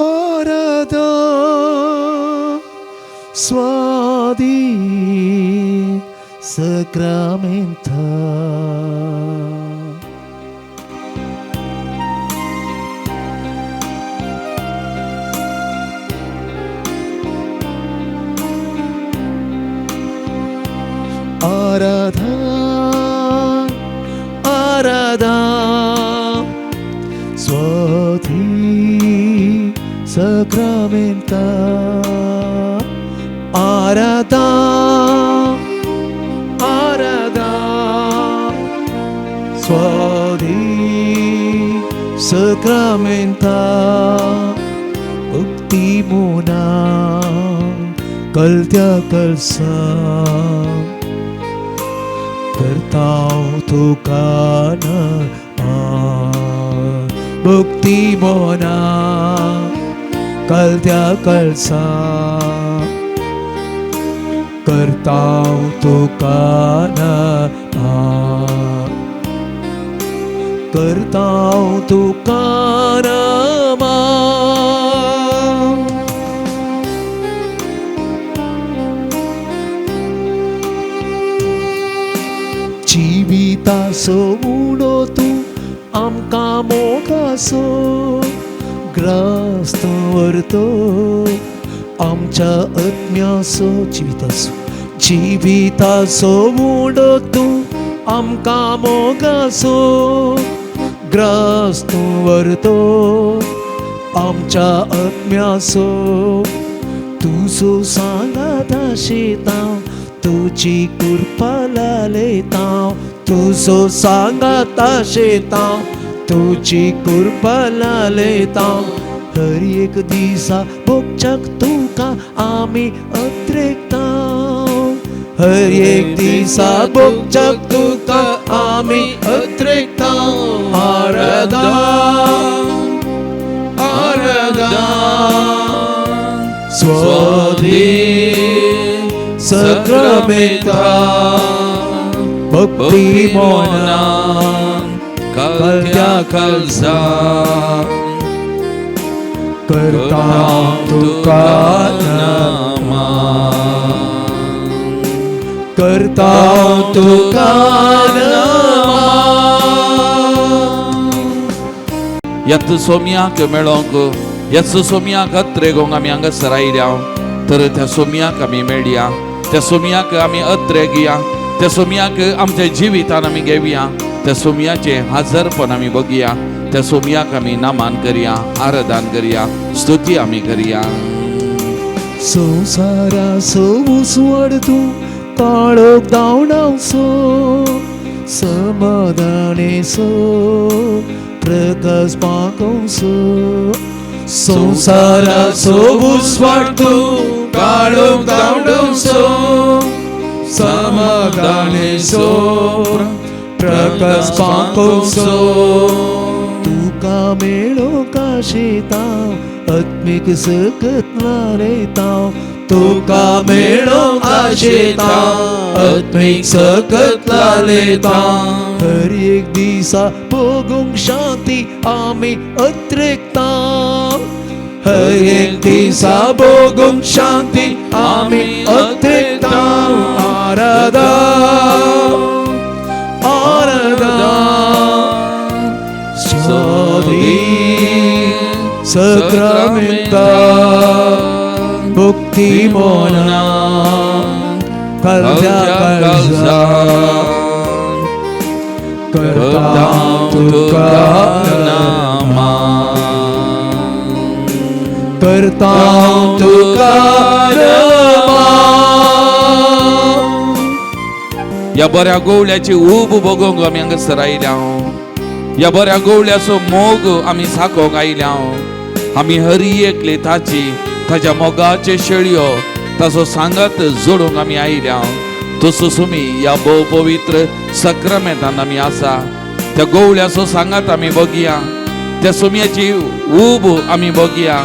आराधना स्वादी Sacramenta. Arada Swati Sacramenta. Arada Swati Sacramenta. Ukti muna Kaltya kalsa करताव तुका भक्ती मोना कलत्या कळसा करताव तुका करताव तुका जिवितासो उडो तू आमका मोगासो ग्रस्त वरतो आमच्या आत्म्यासो जिवितासो उडो तू आमका मोगासो ग्रस्त वरतो आमच्या आत्म्यासो तुझो सांगात शेता तुझी कृपा लालेता तुझो सांगात शेता तुझी कृपा लालेता हर एक दिसा भोगचक तुका आमी अत्रेकता हर एक दिसा भोगचक तुका आमी अत्रेकता आराधना स्वादी Sacramenta Bhakti Mona Kalya Kalsa Karta Tuka Nama Karta Tuka Nama. Yat somia ke melongo Yat somia katregong ami anga saraidao तर त्या सोमयाक आमी मेळया त्या सोमयाक आमी अत्रेगिया त्या सोमयाक आमच्या जिवितान आमी घेवया त्या सोमयाचे हाजरपण आमी बघया त्या सोमयाक आमी नामान करया आराधन करया स्तुती आमी करया. संसारा सोबूस वाढतो काळोख दावणावसो समाधाने सो प्रकाश पाकवसो संसारा सोबूस वाढतो काळोख दावणावसो समाधाने सो प्रकाश पाकवसो तुका मेळो काशेता आत्मिक सकत लालेता तुका मेळो आशेता आत्मिक सकत लालेता हर एक दिसा भोगूंक शांती आमी अत्रेकता हर एक दिसा भोगूंक शांती आमी अत्रेकता आराधना स्वादी Sacramenta Bhakti Mona Kalya Kalsa Karta Tuka Nama Karta Tuka Nama. या बऱ्या गोवल्याची ऊब बघूंक आमी हांगासर आयल्या या बऱ्या गोवल्याचो मोग आमी साकोंक आयल्या आमी हर एक लेथाची ताच्या मोगाचे शेळयो ताचो सांगात जोडूंक आमी आयल्या तसो सुमी या भोव पवित्र सक्रामेंतान आमी आसा त्या गोवल्याचो सांगात आमी बघया त्या सुमयाची ऊब आमी बघया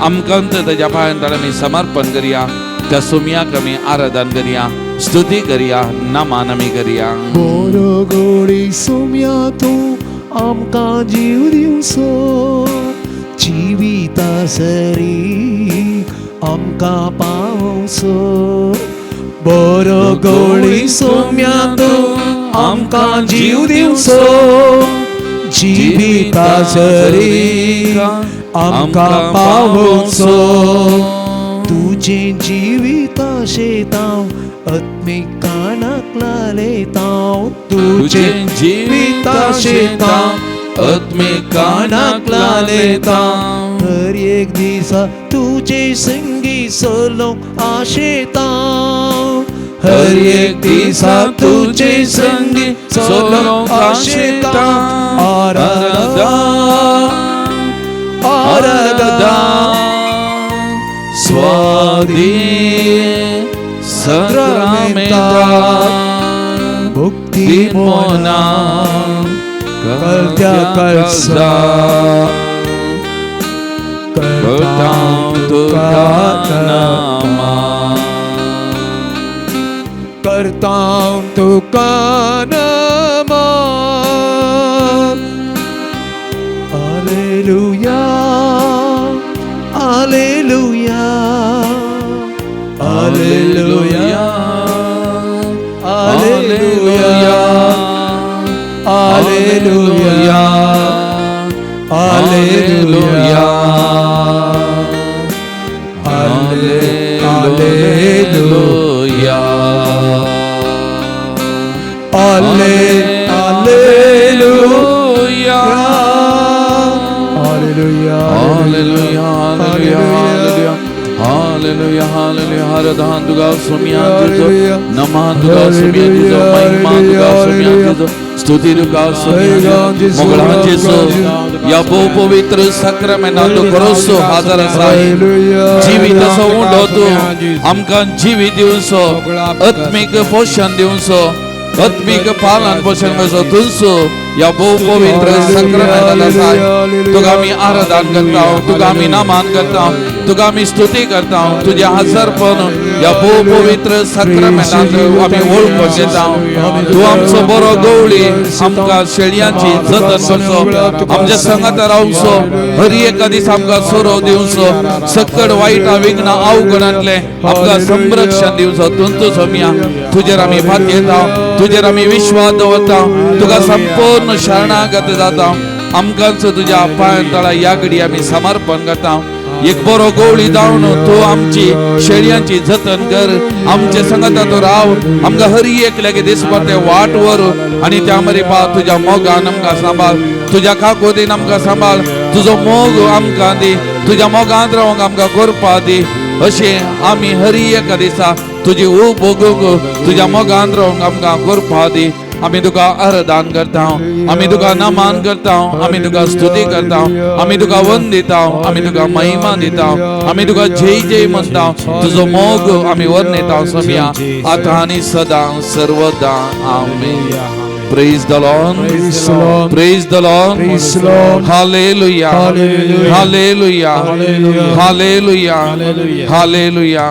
आमकां ताच्या पांयार आमी समर्पण करया त्या सुमयाक आमी आराधन करया स्तुती करया नामान आमी करया. बरो गोडी सुमया तूं आमकां जीव दिवचो सरी आमकां पावसो बरो गवळी सोम्या तूं आमकां जीव दिवचो जिविता सरी आमकां पावचो तुझे जिविता शेताव आत्मीक कानाक लायताव तुझे जिविता शेताव आत्मीक कानाक लायताव हर एक दिसा तुझे संगी सोलो आशेताव हर एक दिसा तुझे संगी सोलो आशेताव आराधा आराधा स्वादी सक्रमेंता भक्ती मोना करत्या कळसा करता तुका नामा करता तुका नामा hallelujah hallelujah hallelujah hallelujah hallelujah hallelujah hallelujah Hallelujah, hallelujah, hallelujah, hallelujah, hallelujah. Haradan tuga sumyan tuzo, naman tuga sumyan tuzo, महिमा तुगा sumyan tuzo, स्तुति तुगा sumyan tuzo. मोगलान जेसो, या पवित्र सक्रमेंतांत करोसो हाजार आसाय. जीवित असो उंडो तू, आमकां जीवित दिवसो, आत्मिक पोषण दिवसो, आत्मिक पालन पोषण कसो तुझो या पवित्र सक्रमेंतांत आसाय. तुका आमी आराधन करता, तुका आमी नमन करता, तुका आमी स्तुती करता. तुझे हजरपण या पवित्र सक्रमेंतांत आमी वळखून घेता. तू आमचो बरो गवळी, आमकां शेळयांची जतन करचो, आमच्या संगात रावचो, हर एका दीस आमकां सोरो दिवचो, सकट वायटा विघ्न अवघडांतले आमकां संरक्षण दिवचो. तुंचो सोम्या तुजेर आमी फात येता, तुजेर आमी विश्वास दवरता, तुका संपूर्ण शरणागत जाता. आमकांच तुज्या पांयां तळा या घडी आमी समर्पण करता. एक बरो गवळी जावन तू आमची शेळयांची जतन कर, आमचे संगता तू राव, आमकां हर एकल्यागे दिसपटे वाट व्हर आनी त्या मरे पा तुज्या मोगान आमकां सांबाळ, तुज्या काकोदीन आमकां सांबाळ, तुजो मोग आमकां दी, तुज्या मोगांत रावंक आमकां करपा दी. अशें आमी हर एका दिसा तुजी ऊब भोगूंक, तुज्या मोगांत रावंक आमकां करपा दी. आमी तुका आराधन करता, आमी तुका नमन करता, आमी तुका स्तुती करता, आमी तुका वंदिता, आमी तुका महिमा दिता, आमी तुका जय जय म्हणटा. तुजो मोग आमी वर्णिता सोम्या आतां आनी सदां सर्वदा. आमेन. Praise the Lord. Praise the Lord. Hallelujah. Hallelujah. Hallelujah. Hallelujah.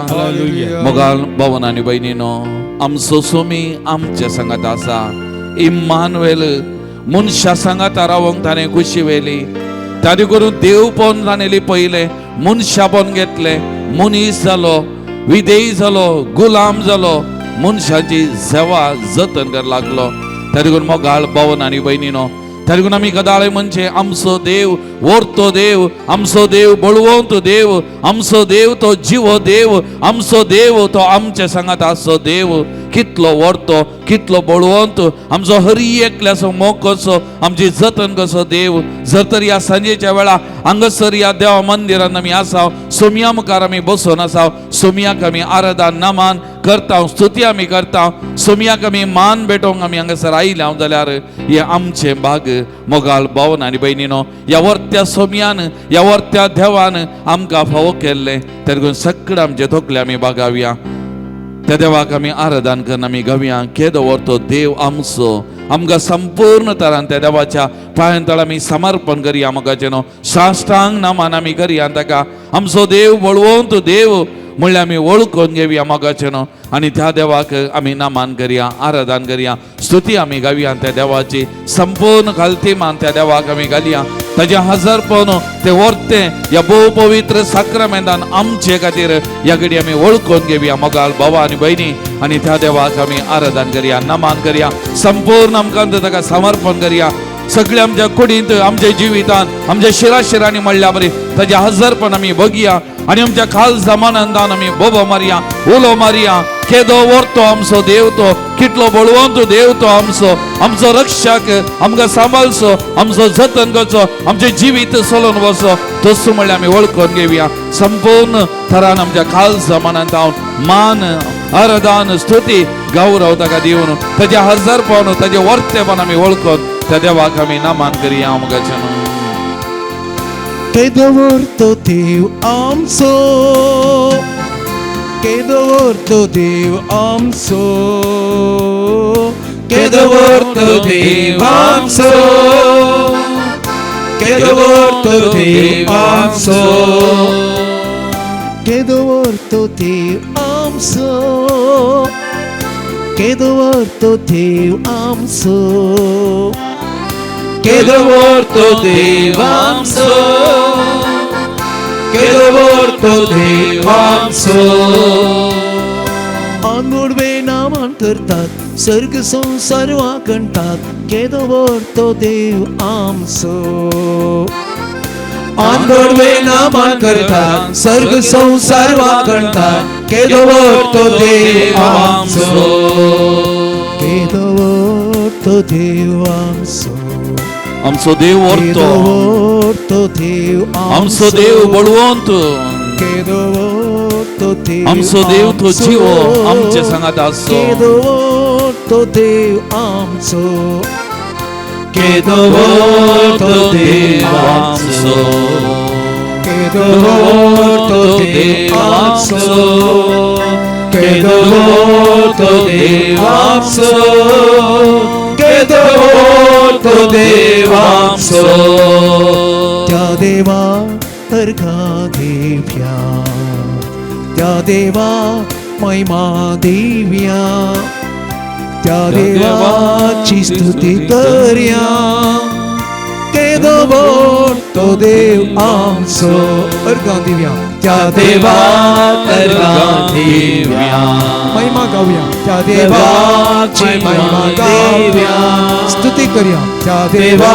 मोगाल भावन आनी भयणीनो, आमचो सोमी आमच्या संगत आसा. इम्मानुएल मनशा संगत रावंक ताणें खुशी वेली. ताणे करून देवपण जाणेली पयले, मनशापण घेतले, मनीस जालो, विधेय जालो, गुलाम जालो, मनशाची सेवा जतन कर लागलो. ताणे करून मोगाळ भावन आनी भयणीनो, ताणे करून आमी गदाळे म्हणजे आमचो देव वर्तो देव, आमचो देव बळवंत देव, आमचो देव तो जिवो देव, आमचो देव तो आमच्या संगात आसो देव. कितलो वर्तो, कितलो बळवंत, आमचो हर एकल्याचो मोग कसो, आमची जतन कसो देव. जर तर या सांजेच्या वेळा हांगासर या देवा मंदिरान आमी आसाव, सोम्या मुखार आमी बसून आसाव, सोम्याक आमी आराधन नमन करता, स्तुती आमी करता, सोम्याक आमी मान भेटोवंक आमी हांगासर आयल्या जाल्यार हे आमचे भाग. मोगाल भावन आनी भयणीनो, ह्या वर्त्या सोम्यान, ह्या वर्त्या देवान आमकां फावो केल्ले, तर करून सगळे आमचे तोकले आमी बागावया. त्या देवाक आमी आराधन करून आमी गावया. केदो वर्तो देव आमचो, आमकां संपूर्ण तरान त्या देवाच्या पांयां तळ आमी समर्पण करया. मोगाचें न्हू साश्टांग नमन आमी करया ताका. आमचो देव बळवंत देव म्हणल्यार आमी वळखून घेवया मोगाचें न्हू, आनी त्या देवाक आमी नमन करया, आराधन करया, स्तुती आमी गावया. त्या देवाची संपूर्ण घालती मान त्या देवाक आमी घालया. ताजे हजरपण ते वर्ते या भोव पवित्र साक्रमेंतान आमचे खातीर या घडी आमी वळखून घेवया. मोगाल भावा आनी भयणी आनी त्या देवाक आमी आराधन करया, नमान करया, संपूर्ण आमकां ताका समर्पण करया. सगळे आमच्या कुडींत, आमच्या जिवितान, आमच्या शिराशिरांनी म्हणल्या बरी ताजे हजरपण आमी बगया आनी आमच्या खाल जमानंदान आमी बोबो मारया, उलो मारया. केदो व्हरतो आमचो देव तो, कितलो बळवंत देव तो आमचो रक्षक, आमकां सांबाळचो, आमचो जतन करचो, आमचे जिवीत चलोवन वचो. तसो म्हणल्यार आमी वळखून घेवया. संपूर्ण थरान आमच्या खाल जमानांत हांव मान, आराधन, स्तुती, गौरव ताका दिवन ताजे हजरपण, ताजे वर्तेपण आमी वळखून त्या देवाक आमी नमान करया. आमकां Kedo vorto Dev amso, kedo vorto Dev amso, kedo vorto Dev amso, kedo vorto Dev amso, kedo vorto Dev amso, kedo vorto Dev amso. Kedo vorto Dev amso, kedo vorto Dev amso. आंगोडवे नामान करतात, सर्ग संसार वाकणतात, केदो vorto Dev amso. आंगोडवे नामान करतात, सर्ग संसार वाकणतात, केदो vorto Dev amso. केदो vorto Dev amso. आमचो देव व्हरतो, आमचो देव बळवंत, आमचो देव तो जीव आमचे सांगात आसो. तो देव आमचो, केदो व्हरतो देव आमचो, केदो व्हरतो देव आमचो, केदो व्हरतो देव आमचो, केदो व्हरतो देव आमचो. त्या देवा अर्घा देव्या, त्या देवा महिमा देव्या, त्या देवाची स्तुती करया. केदो व्हरतो देव आमचो, अर्घा देव्या, त्या देवा अर्घा देव्या, महिमा गाऊया, त्या देवाची महिमा गाऊया, स्तुती करया, त्या देवा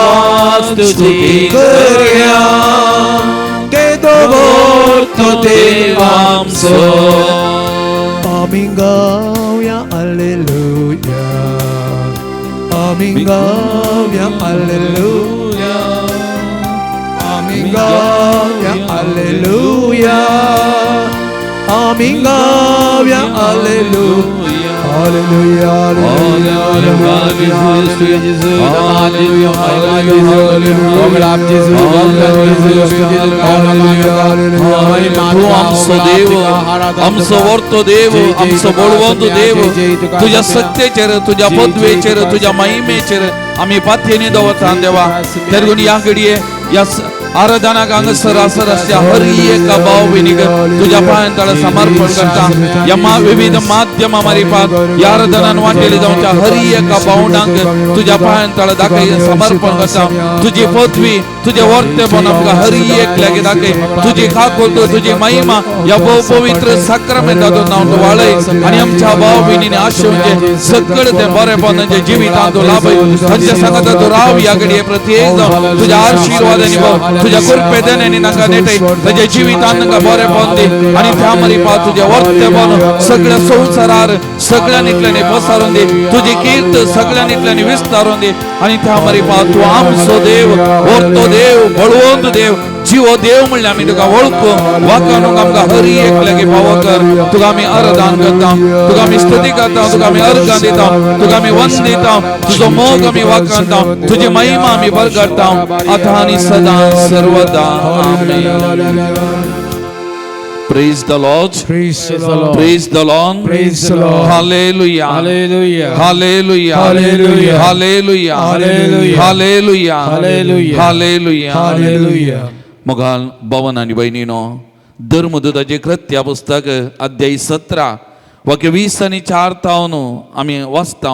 स्तुती करया. केदो व्हरतो देव आमचो. आमी गाऊया हालेलुया, आमी गाऊया हालेलुया, आमी गाऊया हालेलुया, आमी गाऊया हालेलुया. Hallelujah, hallelujah, hallelujah, आमचो व्हरतो देव, आमचो बळवंत देव, तुझ्या सत्तेचेर, तुझ्या पदवेचेर, तुझ्या महिमेचेर आमी पातयेनी दवरता देवा. तेरगून या घडये या आराधनाक हांगासर आसर आसल्या हर एका भाव भयणीक तुझ्या पांयां तळ समर्पण करता. या विविध माध्यमां मारिफात या आराधनान वांटेले जावच्या हर एका भावंडांक तुझ्या पांयां तळ दाखय समर्पण करता. तुझी पदवी, तुझे वर्तेपण आमकां हर एकल्याक दाखय. तुझी खाकोल, तुझी महिमा या भोव पवित्र साक्रमेंतांतून हांव तूं वाळय आनी आमच्या भाव भयणींनी आशेवचे सगळे ते बरेपण तांच्या जिवितांत तूं लाभय. तांच्या सांगात तूं राव या घडये प्रत्येक जावन तुझ्या आशिर्वादांनी भोव, तुझ्या कृपेदेने तांकां नेटय, ताच्या जिवितांत तांकां बरेपण दी आनी त्या मारिफात तुझे वर्तेपण सगळ्या संवसारार सगळ्या निटल्यानी पसारून दी. तुझी कीर्त सगळ्या निटल्यानी विस्तारून दी आनी त्या मारिफात तूं आमचो देव, व्हरतो देव, बळवंत देव, जीव देव म्हणल्यार आमी तुका वळखू. वाकानूक आमकां हर एकल्याकी फावो कर. तुका आमी आराधन करता, तुका आमी स्तुती करता, तुका आमी अर्घां दिता, तुका आमी वंद दिता, तुजो मोग आमी वाखाणटा, तुजी महिमा आमी बरगडटा आतां आनी सदां सर्वदा. आमेन. Praise the Lord. Praise the Lord. Praise the Lord. Praise the Lord. Hallelujah. Hallelujah. Hallelujah. Hallelujah. Hallelujah. Hallelujah. Hallelujah. Hallelujah. Hallelujah. Hallelujah. मोगाल भवन आनी भयणीनो, धर्मदूताचे कृत्या पुस्तक अध्याय 17 वाक्य 20 आनी 4 तावन आमी वाचता.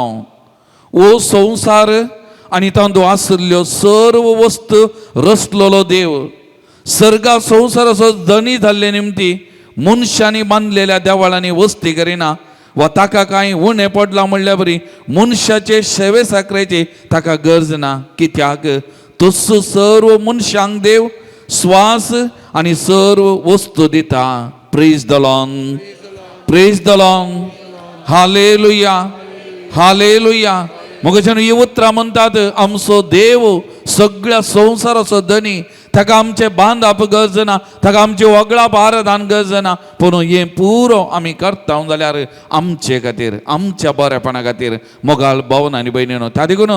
ओ संसार आनी तांदूळ आसल्ल्यो सर्व वस्तू रचलेलो देव सर्गा संवसाराचो धनी जाल्ले निमती मनशांनी बांदलेल्या देवाळांनी वस्ती करिना वा ताका कांय उणें पडलां म्हणल्या बरी मनशाचे सेवे साकरेची ताका गरज ना कित्याक तसो सर्व मनशांक देव श्वास आनी सर्व वस्तू दिता praise the Lord praise the Lord hallelujah hallelujah मगच्यान ही उतरां म्हणटात आमचो देव सगळ्या संवसाराचो धनी ताका आमचे बांदप गरज ना ताका आमचे वगळाप आराधन गरज ना पूण हें पुरो आमी करता जाल्यार आमचे खातीर आमच्या बरेपणा खातीर मोगाल भावन आनी भयणीनो त्या देखून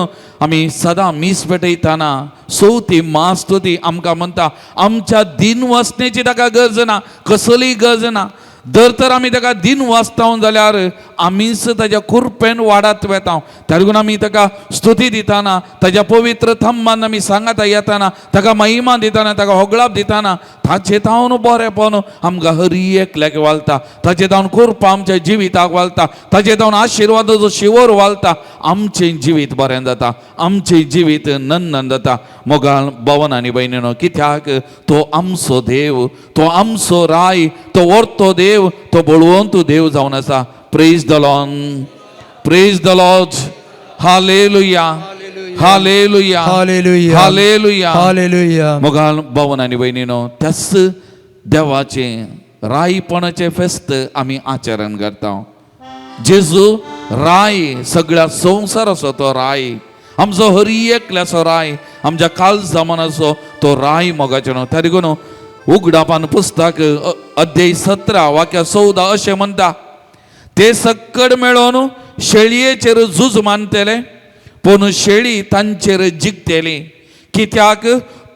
आमी सदां मीस पेटयतना चवथी मास्तुती आमकां म्हणटा आमच्या दिनवसणेची ताका गरज ना कसलीय गरज ना तर आमी ताका दिन वाचता जाल्यार आमीच ताच्या कुरपेन वाडत वेता त्या लागून आमी ताका स्तुती दिताना ताच्या पवित्र थंबान आमी सांगता येताना ताका महिमा दिताना ताका होगळाप दिताना ताचे तावन बरेपण आमकां हर एकल्याक वालता ताचे तावन कुरपा आमच्या जिविताक वालता ताचे तावन आशिर्वादाचो शिवर वालता आमचें जिवीत बरें जाता आमचें जिवीत नंदन जाता मोगाळ भवन आनी भयणीनो कित्याक तो आमचो देव तो आमचो राय तो व्हरतो देव तो बळवंतू देव जावन आसा praise the Lord praise the Lord hallelujah hallelujah hallelujah hallelujah hallelujah मोगाळ भवन आनी भयणीनो त्याच देवाचे रायपणाचे फेस्त आमी आचरण करता जेजू राय सगळ्या संवसाराचो तो राय आमचो हर एकल्याचो राय आमच्या काल जमानाचो तो राय मोगाचेनो त्या देखून उगडापान पुस्तक अध्याय 17 वाक्य 14 अशें म्हणटा ते सक्कड मेळोन शेळयेचेर झूज मानतले पूण शेळी तांचेर जिखतली कित्याक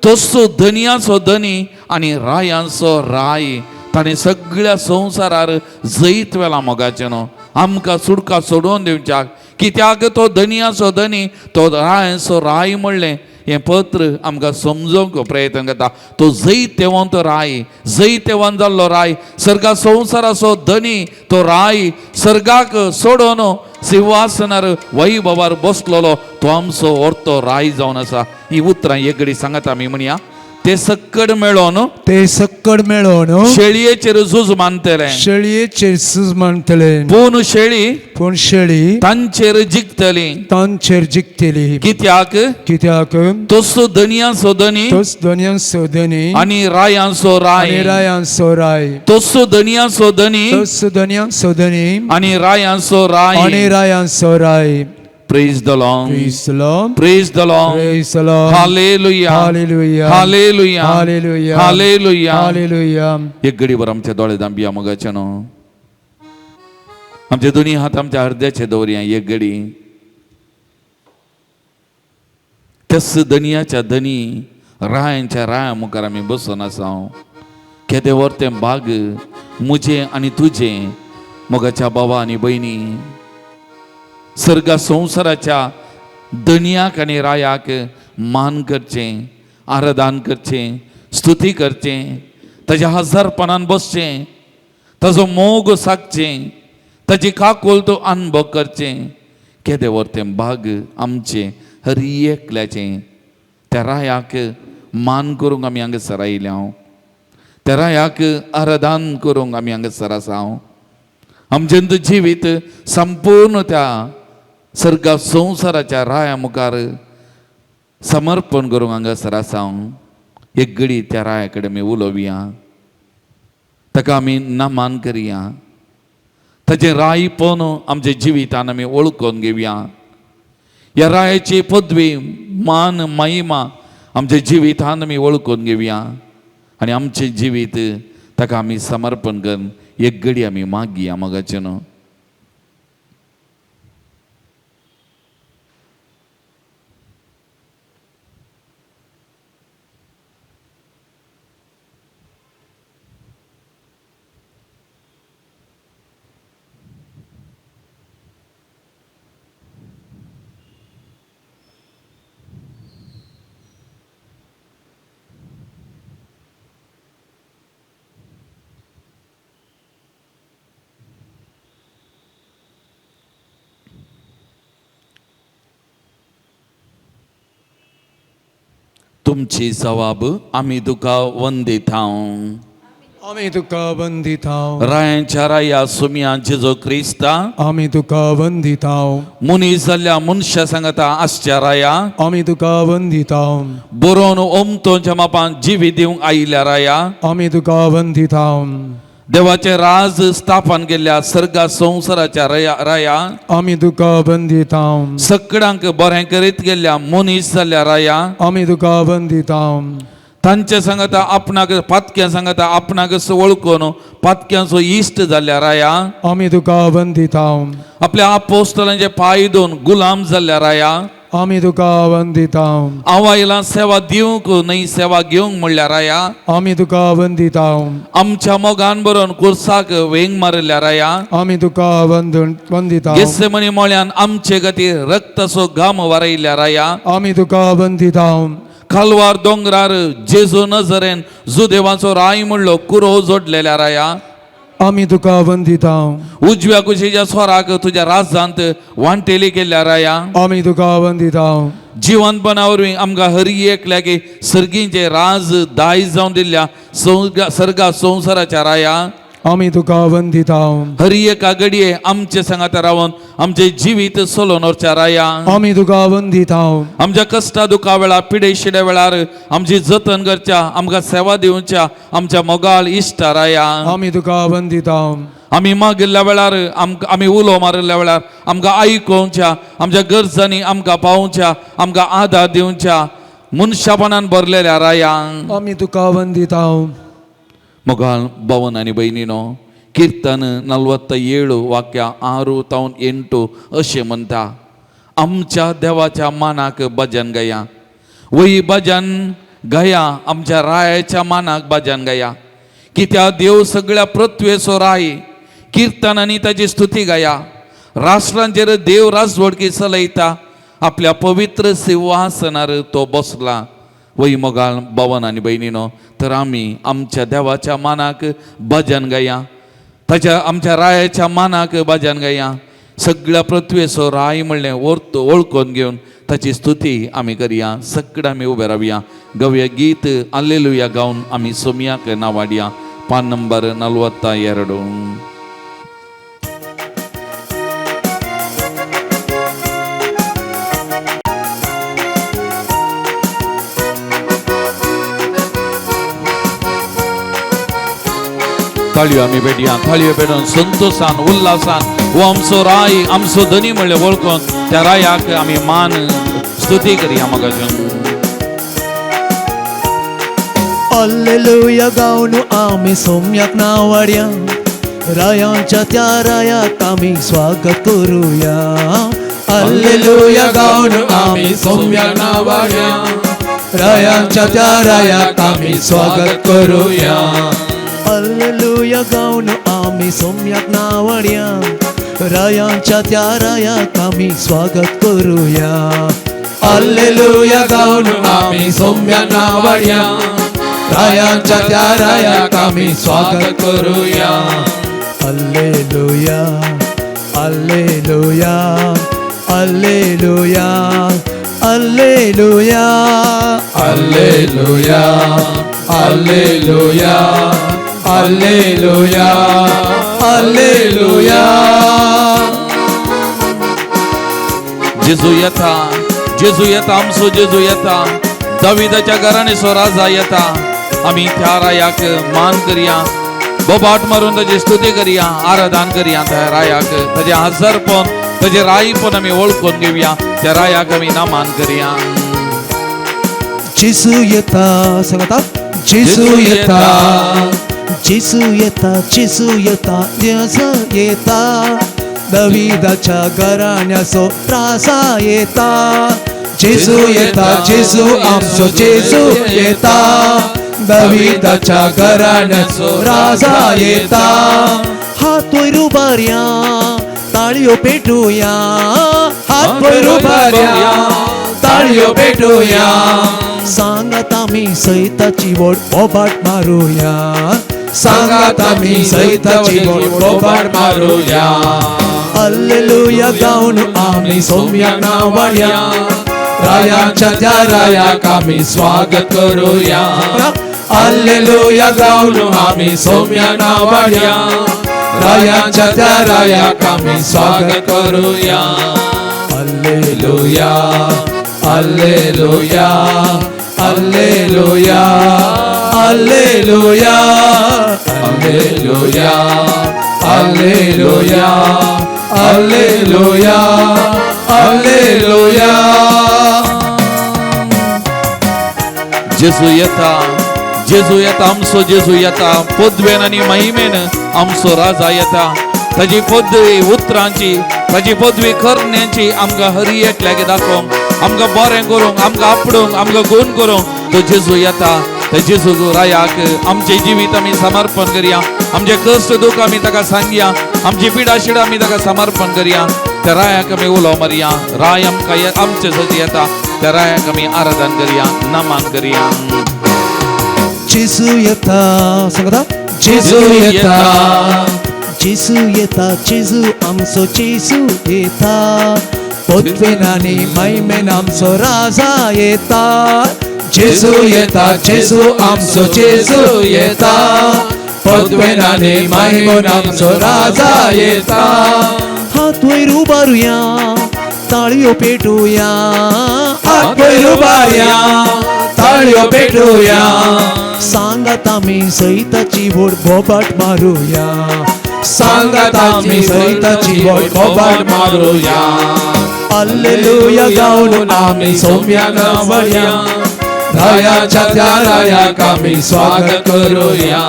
तसो धनयाचो धनी आनी रायांचो राय ताणें सगळ्या संवसारार जैत वेला मोगाचेनो आमकां सुडका सोडून दिवच्याक कित्याक तो धनयाचो धनी तो रायांचो राय म्हणलें हें पत्र आमकां समजोवंक प्रयत्न करता तो जैतेवंत राय जैतेवंत जाल्लो राय सर्गा संवसाराचो धनी तो राय सर्गाक सोडून सिंहासनार वैभवार बसलेलो तो आमचो व्हरतो राय जावन आसा ही उतरां एकडी सांगात आमी म्हणया ते सक्कड मेळोन शेळयेचेर झूज मानतले शेळयेचेर झूज मानतले पूण शेळी तांचेर जिखतली कित्याक तसो धनयाचो धनी आनी रायांचो राय तसो धनयाचो धनी आनी रायांचो Rai Praise the Lord. Praise the Lord. Praise the Lord. Praise the Lord. Hallelujah. Hallelujah. Hallelujah. Hallelujah. Hallelujah. Hallelujah. एक घडीभर आमच्या दोळे दांबिया मोगाच्यानो आमचे दोन्ही हात आमच्या हृदयाचे दवरया एक घडी तस धनयाच्या धनी रायांच्या राया मुखार आमी बसून आसा केदे व्हरते भाग मुजे आनी तुजे मोगाच्या बाबा आनी भयणी सर्गा संवसाराच्या धनयाक आनी रायाक मान करचें आराधन करचें स्तुती करचें ताच्या हजारपणान बसचें ताजो मोग सागचें ताची काकोल तो अनुभव करचें केदे व्हरतें भाग आमचें हर एकल्याचें त्या रायाक मान करूंक आमी हांगासर आयल्या त्या रायाक आराधन करूंक आमी हांगासर आसा आमचें जिवीत संपूर्ण त्या सर्गा संवसाराच्या राया मुखार समर्पण करूंक हांगासर आसा एक घडी त्या राया कडेन आमी उलोवया ताका आमी नमान करया ताचें रायपण आमच्या जिवितान आमी वळखून घेवया ह्या रायाची पदवी मान महिमा आमच्या जिवितान आमी वळखून घेवया आनी आमचें जिवीत ताका आमी समर्पण करून एक घडी आमी मागया मोगाचें न्हू तुमची जबाब आमी तुका वंदितां. आमी तुका वंदितां. रायांच्या राया सुमिया जेजो क्रिस्ता, आमी तुका वंदितां. मुनीस जाल्ल्या मनशा सांगता आसच्या राया, आमी तुका वंदितां. बरोवन ओमतोच्या मापान जिवी दिवंक आयिल्ल्या राया, आमी तुका वंदितां. देवाचे राज स्थापन केल्ल्या सर्गा संवसाराच्या राया, आमी तुका वंदितां. सगळ्यांक बरें करीत गेल्ल्या मनीस जाल्ल्या राया, आमी तुका वंदितां. तांचे सांगता आपणाक पातक्या सांगता आपणाक वळखून पातक्यांचो इश्ट जाल्ल्या राया, आमी तुका वंदितां. आपल्या आपोस्तलांचे पांय धरून गुलाम जाल्ल्या राया, आमी तुका वंदितां. आवायला सेवा दिवंक न्हय सेवा घेवंक म्हणल्या राया, आमी तुका वंदितां. आमच्या मोगान बरोवन कुर्साक वेंग मारिल्ल्या राया, आमी तुका वंदितां. गेत्सेमनी मोळ्यान आमचे खातीर रक्ताचो घाम वारयल्ल्या राया, आमी तुका वंदितां. खालवार दोंगरार जेजू नजरेन जुदेवाचो राय म्हणलो कुरो जोडलेल्या राया, आमी तुका वंदितां. उजव्या कुशीच्या स्वराक तुझ्या राजांत वांटेली केल्ल्या राया, आमी तुका वंदितां. जिवंतपणा वरवीं आमकां हरी एकल्या की सर्गींचे राज दायज जावन दिल्ल्या सर्गा संवसाराच्या राया, आमी तुका वंदितां. हरी एका घडये आमचे सांगात रावन आमचे जिवीत सोलोन व्हरच्या राया, आमी तुका वंदितां. आमच्या कश्टा दुखा वेळार पिडे शिडे वेळार आमची जतन करच्या आमकां सेवा दिवच्या आमच्या मोगाल इश्टा राया, आमी तुका वंदितां. आमी मागिल्ल्या वेळार आमी उलो मारिल्ल्या वेळार आमकां आयकोवच्या, आमच्या गरजांनी आमकां पावोवच्या, आमकां आदार दिवच्या मनशापणान भरलेल्या राया, आमी तुका वंदितां. मोगाल भवन आनी भयणीनो, कीर्तन 47 वाक्या 6 तावन 8 अशें म्हणटा, आमच्या देवाच्या मानाक भजन गाया. वही भजन गाया आमच्या रायाच्या मानाक भजन गाया. कित्याक देव सगळ्या पृथ्वेचो राय, कीर्तनांनी ताची स्तुती गाया. राष्ट्रांचेर देव राजवडकी चलयता, आपल्या पवित्र सिंहासनार तो बसला. वही मोगाल भवन आनी भयणीनो, तर आमी आमच्या देवाच्या मानाक भजन गाया, ताच्या आमच्या रायाच्या मानाक भजन गाया. सगळ्या पृथ्वेचो राय म्हणलें वळखून घेवन ताची स्तुती आमी करया. सगळे आमी उबे रावया. गव्य गीत alleluia गावन आमी सोमियाक नावाडया. पान नंबर 42. थाळयो आमी भेटया. थाळयो भेटून संतोषान उल्हासान हो आमचो राय आमचो धनी म्हणले वळखून त्या रायाक आमी मान स्तुती करया. मोगाच्यान alleluia गाऊन आम्ही सोम्याक नावाड्या. रायांच्या त्या रायाक आम्ही स्वागत करूया. alleluia गाऊन आम्ही सोम्याक नावाड्या. रायांच्या त्या रायाक आम्ही स्वागत करूया. alleluia गाऊन आम्ही सोम्याक नावाड्या. रायांच्या त्या रायाक आम्ही स्वागत करूया. alleluia गाऊन आम्ही सोम्याक नावाड्या. रायांच्या त्या रायाक आम्ही स्वागत करूया. alleluia alleluia alleluia alleluia alleluia alleluia alleluia alleluia. जेजू येता आमचो जेजू येता. दाविदाच्या घराणेचो राजा येता. आमी त्या रायाक मान करया. बोबाट मारून ताची स्तुती करया, आराधन करया. त्या रायाक ताचे हजरपण ताचे रायपण आमी वळखून घेवया. त्या रायाक आमी नामान करया. जेजू येता सांगता. जेजू येता जेजू येता जेजू येता जेजू येता. दाविदाच्या घराण्याचो राजा येता. जेजू येता जेजू आमचो जेजू येता. दाविदाच्या घराण्याचो राजा येता. हात वयर उबारया, ताळयो पेटूया. हात वयर उबारया, ताळयो पेटूया. सांगात आमी सैताची वोड बोबाट मारूया. सांगात आमी सैताची वोड बोबाट मारूया. alleluia गाऊन आमी सोम्याक नावाड्या. रायांच्या त्या रायाक आम्ही स्वागत करूया हालेलुया गाऊन आम्ही सौम्या नावाड्या रायांच्या त्या रायाक आम्ही स्वागत करूया hallelujah hallelujah hallelujah hallelujah hallelujah hallelujah hallelujah hallelujah जेजू येता आमचो जेजू येता पदवेन आनी महिमेन आमचो राजा येता ताजी पदवी उतरांची ताजी पदवी करण्याची आमकां हरी एकल्याक दाखोवंक आमकां बरें करूंक आमकां आपडूंक आमकां गुण करूंक तो जेजू येता त्या जेजू रायाक आमचे जिवीत आमी समर्पण करुया आमचे कष्ट दुख आमी ताका सांगया आमची पिडा शिडा आमी ताका समर्पण करुया त्या रायाक आमी उलो मारया राय आमकां आमचे सजी येता त्या रायाक आमी आराधन करुया नमन करुया जेजू येता सांगता जेजू येता जेजू येता जेजू आमचो जेजू येता पदवेन आनी महिमेन आमचो राजा येता जेजू येता जेजू आमचो जेजू येता पदवेन आनी महिमेन आमचो राजा येता हात वयर उबारुया ताळयो पेटुया हात वयर उबारुया ताळयो पेटुया सांगात आमी सैताची व्हड बोबाट मारुया सांगात आमी सैताची व्हड बोबाट मारुया हालेलुया गाऊन आमी सौम्या नावाड्या रायाच्या त्या रायाक आमी स्वागत करूया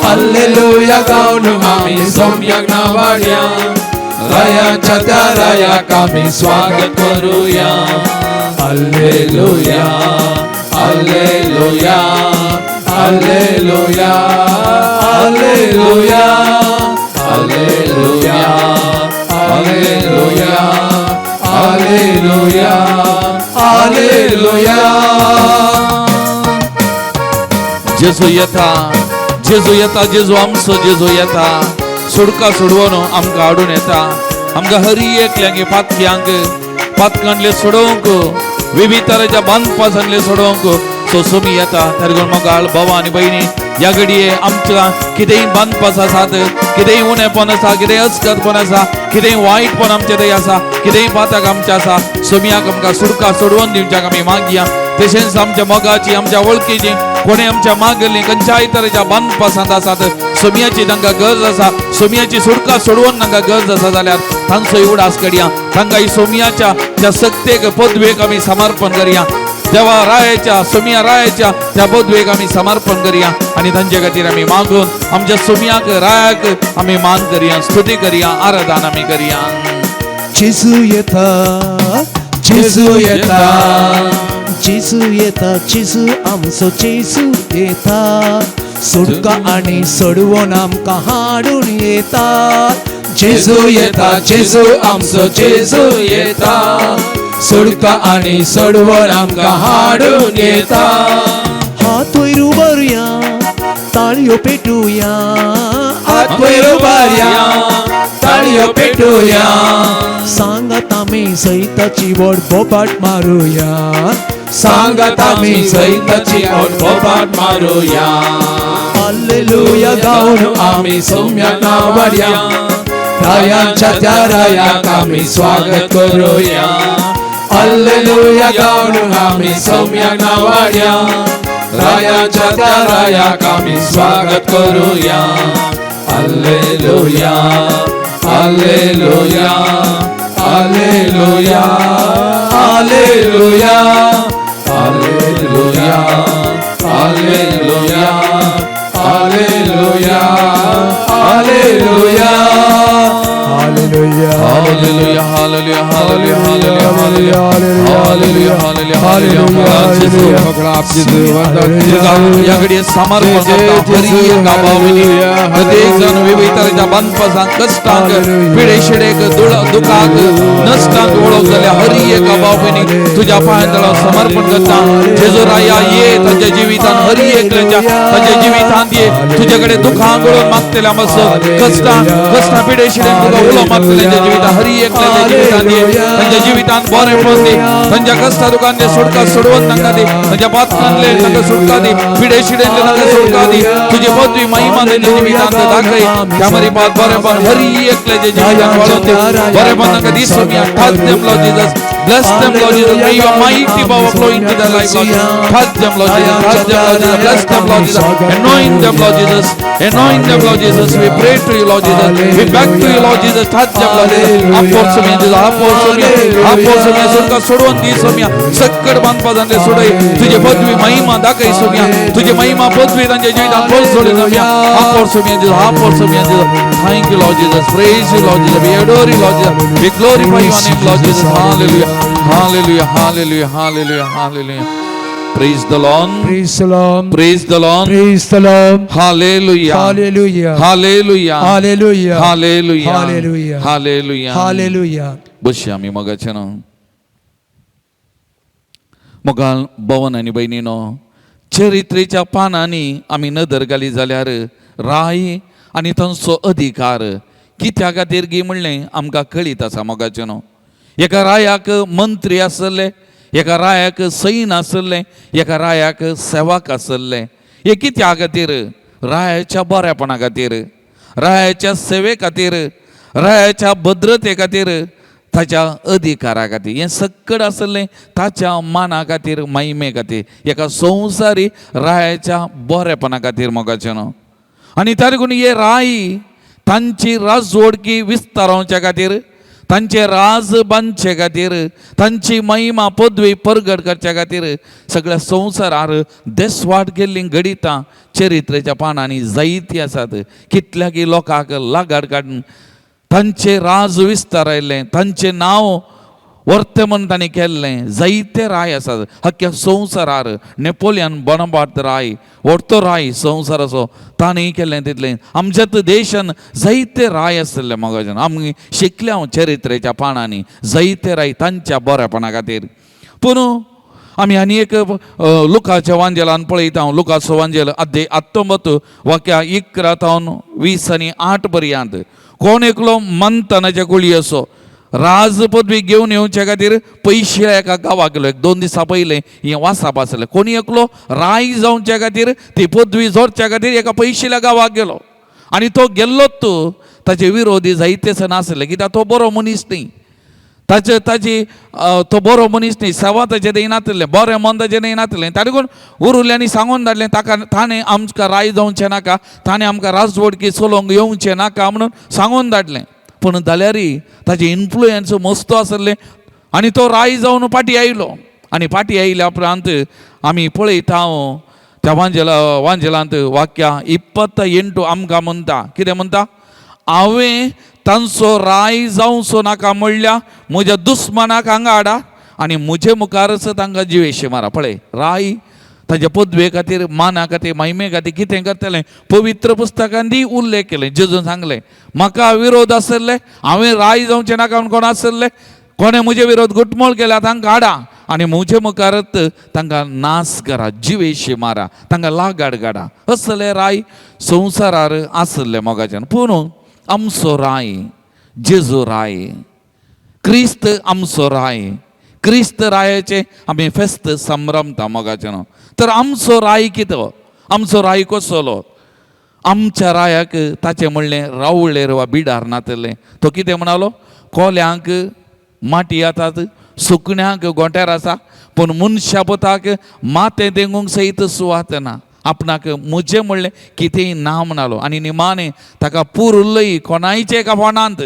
हालेलुया गाऊन आमी सौम्या नावाड्या रायाच्या त्या रायाक आमी स्वागत करूया hallelujah hallelujah hallelujah hallelujah hallelujah hallelujah hallelujah hallelujah जेजू येता जेजू येता जेजू आमचो जेजू येता सुडका सोडवून आमकां हाडून येता आमकां हरी एकल्यांक पातक्यांक पातकांतले सोडोवंक विभितराच्या बांदपासांतले सोडोवंक सोमी येता तेरगून मोगाळ भावा आनी भयणी ह्या घडये आमच्या कितेंय बांदपास आसात कितेंय उणेपण आसा कितेंय अचकतपण आसा कितेंय वायटपण आमचे थंय आसा कितेंय पातक आमचे आसा सोमयाक आमकां सुडका सोडवून दिवच्याक आमी मागया तशेंच आमच्या मोगाची आमच्या वळखीची कोणी आमच्या मागली खंयच्याय तरेच्या बांदपासांत आसात सोमयाची तांकां गरज आसा सोमयाची सुडका सोडवून तांकां गरज आसा जाल्यार तांचो उडास करया तांकां ही सोमयाच्या त्या सत्तेक पदवेक आमी समर्पण करया देवा रायाच्या सोमया रायाच्या त्या पदवेक आमी समर्पण करया आनी तांचे खातीर आमी मागून आमच्या सोमयाक रायाक आमी मान करया स्तुती करया आराधन आमी करया जेजू येता जेजू येता जेजू येता जेजू आमचो जेजू येता सुडका आनी सोडवून आमकां हाडून येता जेजू येता जेजू आमचो जेजू येता सुडका आनी सोडवून आमकां हाडून येता हात वयर उबारुया ताळयो पेटुया हात वयर उबारुया ताळयो पेटुया सांगात आमी सैताची व्हड बोबाट मारुया सांगात आमी सैताची व्हड बोबाट मारुया हालेलुया गाऊन आमी सौम्या नावाड्या रायांच्या त्या रायाक आमी स्वागत करूया हालेलुया गाऊन आमी सौम्या नावाड्या रायांच्या त्या रायाक आमी स्वागत करूया hallelujah hallelujah hallelujah hallelujah hallelujah hallelujah hallelujah hallelujah hallelujah hallelujah hallelujah hallelujah hallelujah hallelujah hallelujah या घडये समर्पण करता हरी एका भावनी प्रत्येक जण विविधतरेच्या बांदपासांक कष्टांक पिडे शिडेक दुखाक नष्टांक वळोवंक जाल्या हरी एका भावनी तुझ्या पांयातळा समर्पण करता जेजू राया ये तांच्या जिवितान हरी एकल्याच्या तांच्या जिवितांत ये तुझ्याकडे दुखांक वळोवन मागतल्या मातसो कष्टां पिडे शिडेक तुका उलो मागतल्या जिवितां हरी एकल्या जिवितान दे तांच्या जिवितान बरेपण दे तांच्या कष्टा दुखांतले सुटका सोडवून तांकां दे तांच्या पातकांतले तांकां सुटका दे पिडे शिडेंतले तांकां सुटका दे तुझी पदवी महिमा तांच्या जिवितांत दाखय त्या मरी पात बरेपण हरी एकल्याच्या जिवितान वाळून दे बरेपण तांकां दिसून या touch them Lord Jesus bless them Lord Jesus may your mighty power flow into their life Lord Jesus touch them Lord Jesus touch them Lord Jesus bless them Lord Jesus anoint them Lord Jesus anoint them Lord Jesus we pray to you Lord Jesus we beg to you Lord Jesus touch them Lord Jesus apor somya surka sodwun di somya sakkad banpadanle sodai tuje पदवी महिमा दाखय somya tuje महिमा पदवी तांच्या जिवितांत बोल सोडे somya apor somya Jesus thank you Lord Jesus praise you Lord Jesus we adore you Lord Jesus we glorify your name Lord Jesus hallelujah hallelujah hallelujah hallelujah hallelujah praise the Lord Praise the Lord. praise the Lord Praise the Lord. hallelujah Hallelujah. hallelujah Hallelujah. hallelujah Hallelujah. hallelujah Hallelujah. बशी आम्ही मगाच्यान मोगाल भवन आनी बहिणीनो चरित्रेच्या पानांनी आमी नदर घाली जाल्यार राय आनी तांचो अधिकार कित्या खातीर गी म्हणलें आमकां कळीत आसा मोगाचें एका रायाक मंत्री आसले एका रायाक सैन आसले एका रायाक सेवक आसले हे कित्या खातीर रायाच्या बरेपणा खातीर रायाच्या सेवे खातीर रायाच्या भद्रते खातीर ताच्या अधिकारा खातीर हें सक्कड आसलें ताच्या माना खातीर महिमे खातीर एका संवसारी रायाच्या बरेपणा खातीर मोगाचें आनी तार लागून हे राई तांची राजवडकी विस्तारोवच्या खातीर तांचे राज बांदचे खातीर तांची महिमा पदवी परगट करच्या खातीर सगळ्या संवसारार देसवाट गेल्लीं गणितां चरित्रेच्या पानांनी जायतीं आसात कितल्याकी लोकांक लागाड काडून तांचे राज विस्तारयलें तांचें नांव वर्ते म्हूण तांणी केल्लें जायते राय आसात अख्ख्या संवसारार नेपोलियन बोनापार्ट राय व्हडतो राय संवसाराचो ताणें केल्लें तितलें आमच्याच देशान जायते राय आसले मोगाच्यान आमी शिकल्या चरित्रेच्या पानांनी जायते राय तांच्या बरेपणा खातीर पूण आमी आनी एक लुकाच्या वांजेलान पळयता लुकाचो वांजेल अध्याय 19 वाक्या 11 तावन 20 आनी 8 पर्यंत कोण एकलो मंथनाच्या कुळी असो राज पदवी घेवन येवचे खातीर पयशे एका गांवाक गेलो 2 दिसां पयलें हें वाचप आसलें कोणी एकलो राय जावचे खातीर ती पदवी जोडच्या खातीर एका पयशिल्ल्या गांवाक गेलो आनी तो गेल्लोच ताचे विरोधी जायते सण आसले कित्याक तो बरो मनीस न्ही तो बरो मनीस न्ही सेवा ताचे देयनातलें बरें मन ताचें देयनातलें ताणे कोण उरुल्ल्यांनी सांगून धाडलें ताका ताणें आमकां राय जावचें नाका ताणें आमकां राजवडकी चलोवंक येवचें नाका म्हणून सांगून धाडलें पूण जाल्यारय ताचें इन्फ्लुयन्स मस्तो आसलें आनी तो राय जावन फाटीं आयलो आनी फाटीं आयल्या उपरांत आमी पळयता त्या वांजेलांत वाक्या 28 आमकां म्हणटा कितें म्हणटा हांवें तांचो राय जावचो नाका म्हणल्या म्हज्या दुस्मानाक हांगा हाडा आनी म्हजे मुखारच तांकां जिवेशी मारा पळय राय ताच्या पदवे खातीर माना खातीर महिमे खातीर कितें करतलें पवित्र पुस्तकांनी उल्लेख केलें जेजून सांगलें म्हाका विरोध आसले हांवें राय जावचें नाका म्हूण कोण आसले कोणें म्हजे विरोध गुटमोळ केल्या तांकां हाडा आनी म्हजे मुखारच तांकां नाश करा जिवेशी मारा तांकां लागाड काडा असले राय संवसारार आसले मोगाच्यान पूण आमचो राय जेजू राय क्रिस्त आमचो राय क्रिस्त रायाचे आमी फेस्त संभ्रमता मोगाच्यान तर आमचो राय कितें आमचो राय कसलो आमच्या रायाक ताचें म्हणलें रावळेर वा बिडार नातलें तो कितें म्हणालो कोल्यांक माटी येतात सुकण्यांक गोंट्यार आसा पूण मनशा पोताक मातें देंगूंक सयत सुवात ना आपणाक म्हजें म्हणलें कितेंय ना म्हणालो आनी निमाणें ताका पुर्लय कोणायचे एका फोंडांत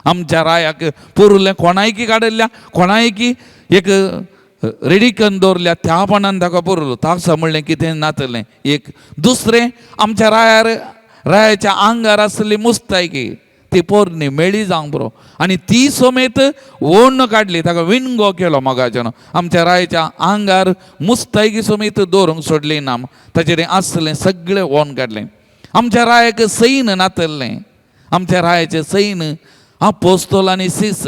आमच्या रायाक पुर्लें कोणायकी काडिल्ल्या कोणायकी एक रेडिकन दवरल्या त्या पोंडान ताका पुरलो ताका म्हणलें कितें नातलें एक दुसरें आमच्या रायाच्या आंगार आसली मुस्तायकी ती पोरणी मेळी जावंक बरो आनी ती समेत ओण काडली ताका विणगो केलो मोगाच्यान आमच्या रायाच्या आंगार मुस्तायकी समेत दवरूंक सोडली ना ताचेर आसलें सगळें ओण काडलें आमच्या रायाक सैन नातल्लें आमच्या रायाचें सैन आपोस्तोल आनी सीस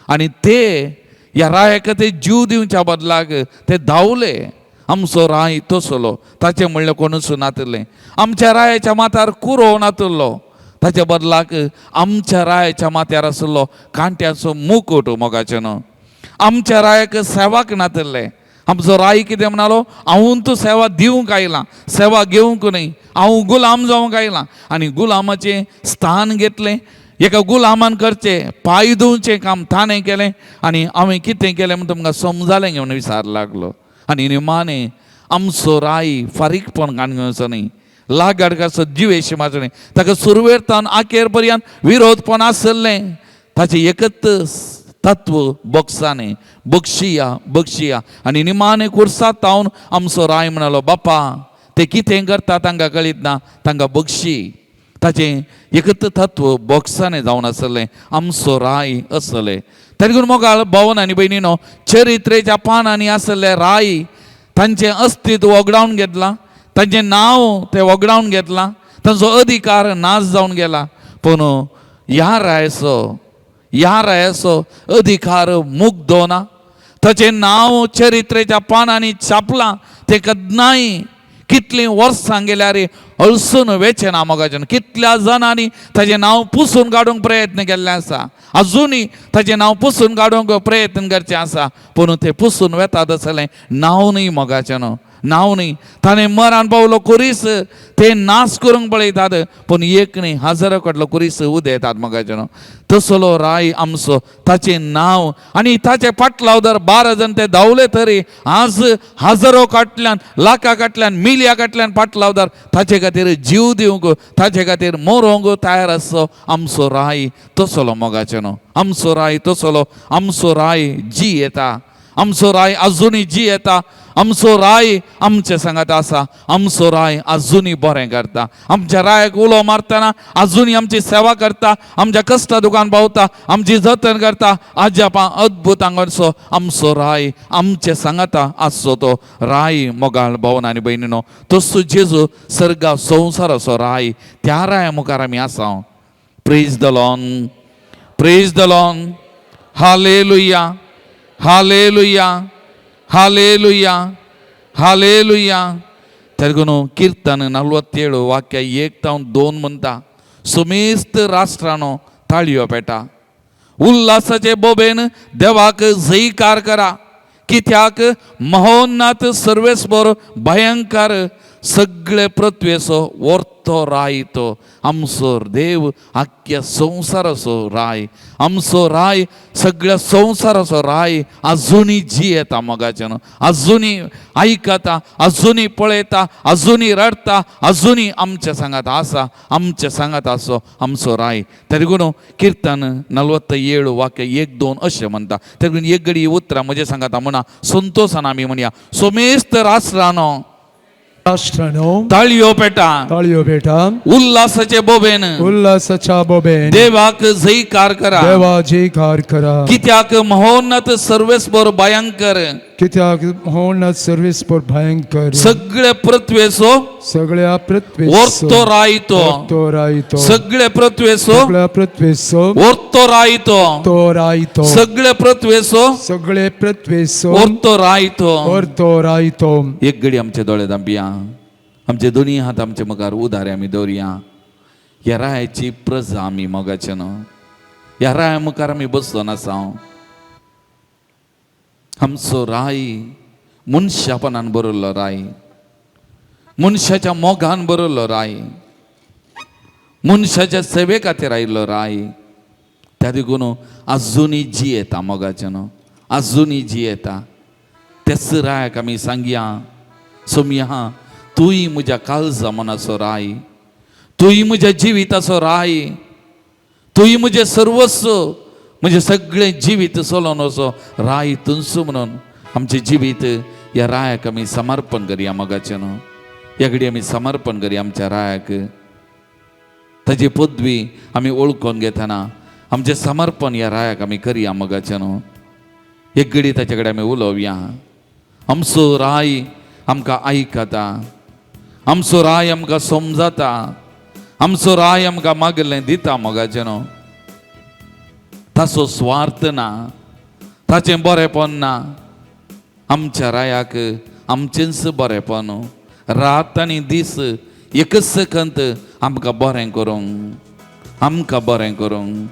आनी ते ह्या रायाक ते जीव दिवच्या बदलाक ते धांवले आमचो राय तसलो ताचें म्हणलें कोणूच नातलें आमच्या रायाच्या माथार कुरो नातलो ताच्या बदलाक आमच्या रायाच्या माथ्यार आसलो कांट्याचो मुकुट मोगाचें न्हू. आमच्या रायाक सेवाक नातल्ले. आमचो राय कितें म्हणलो, हांव तूं सेवा दिवंक आयलां, सेवा घेवंक न्हय. हांव गुलाम जावंक आयलां. आनी गुलामाचें स्थान घेतलें. एका गुलामान करचें, पांय धुवचें काम ताणें केलें. आनी हांवें कितें केलें म्हण तुमकां समजालें घेवन विचार लागलो. आनी निमाणें आमचो राय फारीकपण घेवचो न्ही, लागाड कसो जिवेश म्हाजो न्ही. ताका सुरवेर आखेर पर्यंत विरोधपण आसलें. ताचें एकच तत्व बोक्साने बक्षिया. आनी निमाणे कुर्सात तावन आमचो राय म्हणलो, बापा ते कितें करता तांकां कळीत ना, तांकां बक्षी. ताचें एकच तत्व बोक्साने जावन आसलें. आमचो राय आसलें. तरी पूण मोगाळ भावन आनी भयणीनो, चरित्रेच्या पानांनी आसले राय तांचें अस्तित्व वगडावन घेतलां. तांचें नांव तें वगडावन घेतलां. तांचो अधिकार नाश जावन गेला. पूण ह्या रायाचो अधिकार मुग्धो ना. ताचें नांव चरित्रेच्या पानांनी छापलां. तें केन्नाय कितलीं वर्सां गेल्यार अळसून वेचना मोगाचें. कितल्या जाणांनी ताचें नांव पुसून काडूंक प्रयत्न केल्ले आसा. अजुनूय ताचें नांव पुसून काडूंक प्रयत्न करचें आसा. पूण तें पुसून वेतात आसलें नांव न्ही मोगाचें न्हू, नांव न्ही. ताणें मरण पावलो कुरीस ते नाश करूंक पळयतात. पूण एक न्ही, हजारो कडलो कुरीस उदेतात मोगाचें न्हू. तसलो राय आमचो, ताचें नांव आनी ताचे फाटलाव जर 12 जण ते धांवले तरी आज हजारो काटल्यान, लाखां काटल्यान, मिलिया काटल्यान फाटलाव जर ताचे खातीर जीव दिवंक, ताचे खातीर मरोंक तयार आसो आमचो राय तसलो मोगाचें न्हू. आमचो राय तसलो. आमचो राय जी येता. आमचो राय अजुनूय जी येता. आमचो राय आमचे सांगात आसा. आमचो राय अजुनूय बरें करता. आमच्या रायाक उलो मारतना अजुनूय आमची सेवा करता. आमच्या कश्ट दुकान पावता, आमची जतन करता. अजापां अद्भुतांगडसो आमचो राय आमचे सांगाता आसचो तो राय मोगाळ भावन आनी भयणीनो. तसो जेजू सर्गा संवसाराचो राय, त्या राया मुखार आमी आसा. Praise the Lord, praise the Lord. Hallelujah, hallelujah, hallelujah, hallelujah. तेलुगुनो कीर्तन 47 वाक्य 1-2 म्हणटा, सुमेस्त राष्ट्रानो ताळयो पेटा, उल्हासाचे बोबेन देवाक जयकार करा. कित्याक महोन्नत सर्वेस्वर भयंकर सगळे पृथ्वेचो वर्तो राय तो. आमचो देव आख्या संवसाराचो राय. आमचो राय सगळ्या संवसाराचो राय अजुनूय जी येता मोगाचें न्हू. अजुनूय आयकता, अजुनूय पळयता, अजुनूय रडता, अजुनूय आमच्या सांगात आसा. आमच्या सांगात आसो आमचो राय. तेलुगुनो कीर्तन 47 वाक्य 1-2 अशें म्हणटा. तेलुगून एक घडी उतरां म्हजे सांगाता म्हणा, संतोशान आमी म्हणया, सोमेस्त राष्ट्रानो ताळयो पेटा, ताळयो पेटा, उल्हासाचे बोबेन, उल्हासाच्या बोबेन देवाक जयकार करा. देवा जयकार करा. कित्याक महोन्नत सर्वेस्वर भयंकर, कित्याक महोन्नत सर्वेस्वर भयंकर सगळे पृथ्वेचो, सगळ्या पृथ्वीचो वर्तो राय तो, वर्तो राय तो, सगळे पृथ्वेचो, सगळ्या पृथ्वीचो वर्तो राय तो, तो राय तो, सगळे पृथ्वेचो, सगळे पृथ्वीचो वर्तो राय तो. वर्तो राय तो. एक घडी आमचे दोळे धांपिया, आमचे दोनी हात आमचे मुखार उदारे आमी दवरया. ह्या रायाची प्रजा आमी मोगाचें न्हू. ह्या राया मुखार आमी बसोन आसा. आमचो राय मनशापणान बरयल्लो राय, मनशाच्या मोगान बरयल्लो राय, मनशाच्या सेवे खातीर आयिल्लो राय. त्या देखून अजुनूय जी येता मोगाचें न्हू. अजुनूय जी येता. तेच रायाक आमी सांगया, सोमया तूंय म्हज्या काळजा मनाचो राय, तूंय म्हज्या जिविताचो राय, तूंय म्हजें सर्वस्व, म्हणजे सगळें जिवीत सोलोन वचो राय तुंचो म्हणून आमचें जिवीत ह्या रायाक आमी समर्पण करया मोगाचें न्हू. ह्या घडी आमी समर्पण करया आमच्या रायाक. ताची पदवी आमी वळखून घेतना आमचें समर्पण ह्या रायाक आमी करया मोगाचें न्हू. एक घडी ताचे कडेन आमी उलोवया. आमचो राय आमकां आयकता, आमचो राय आमकां समजता, आमचो राय आमकां मागलें दिता मोगाचें न्हू. ताचो स्वार्थ ना, ताचें बरेंपण ना. आमच्या रायाक आमचेंच बरेंपण. रात आनी दीस एकच खंत आमकां बरें करूंक, आमकां बरें करूंक.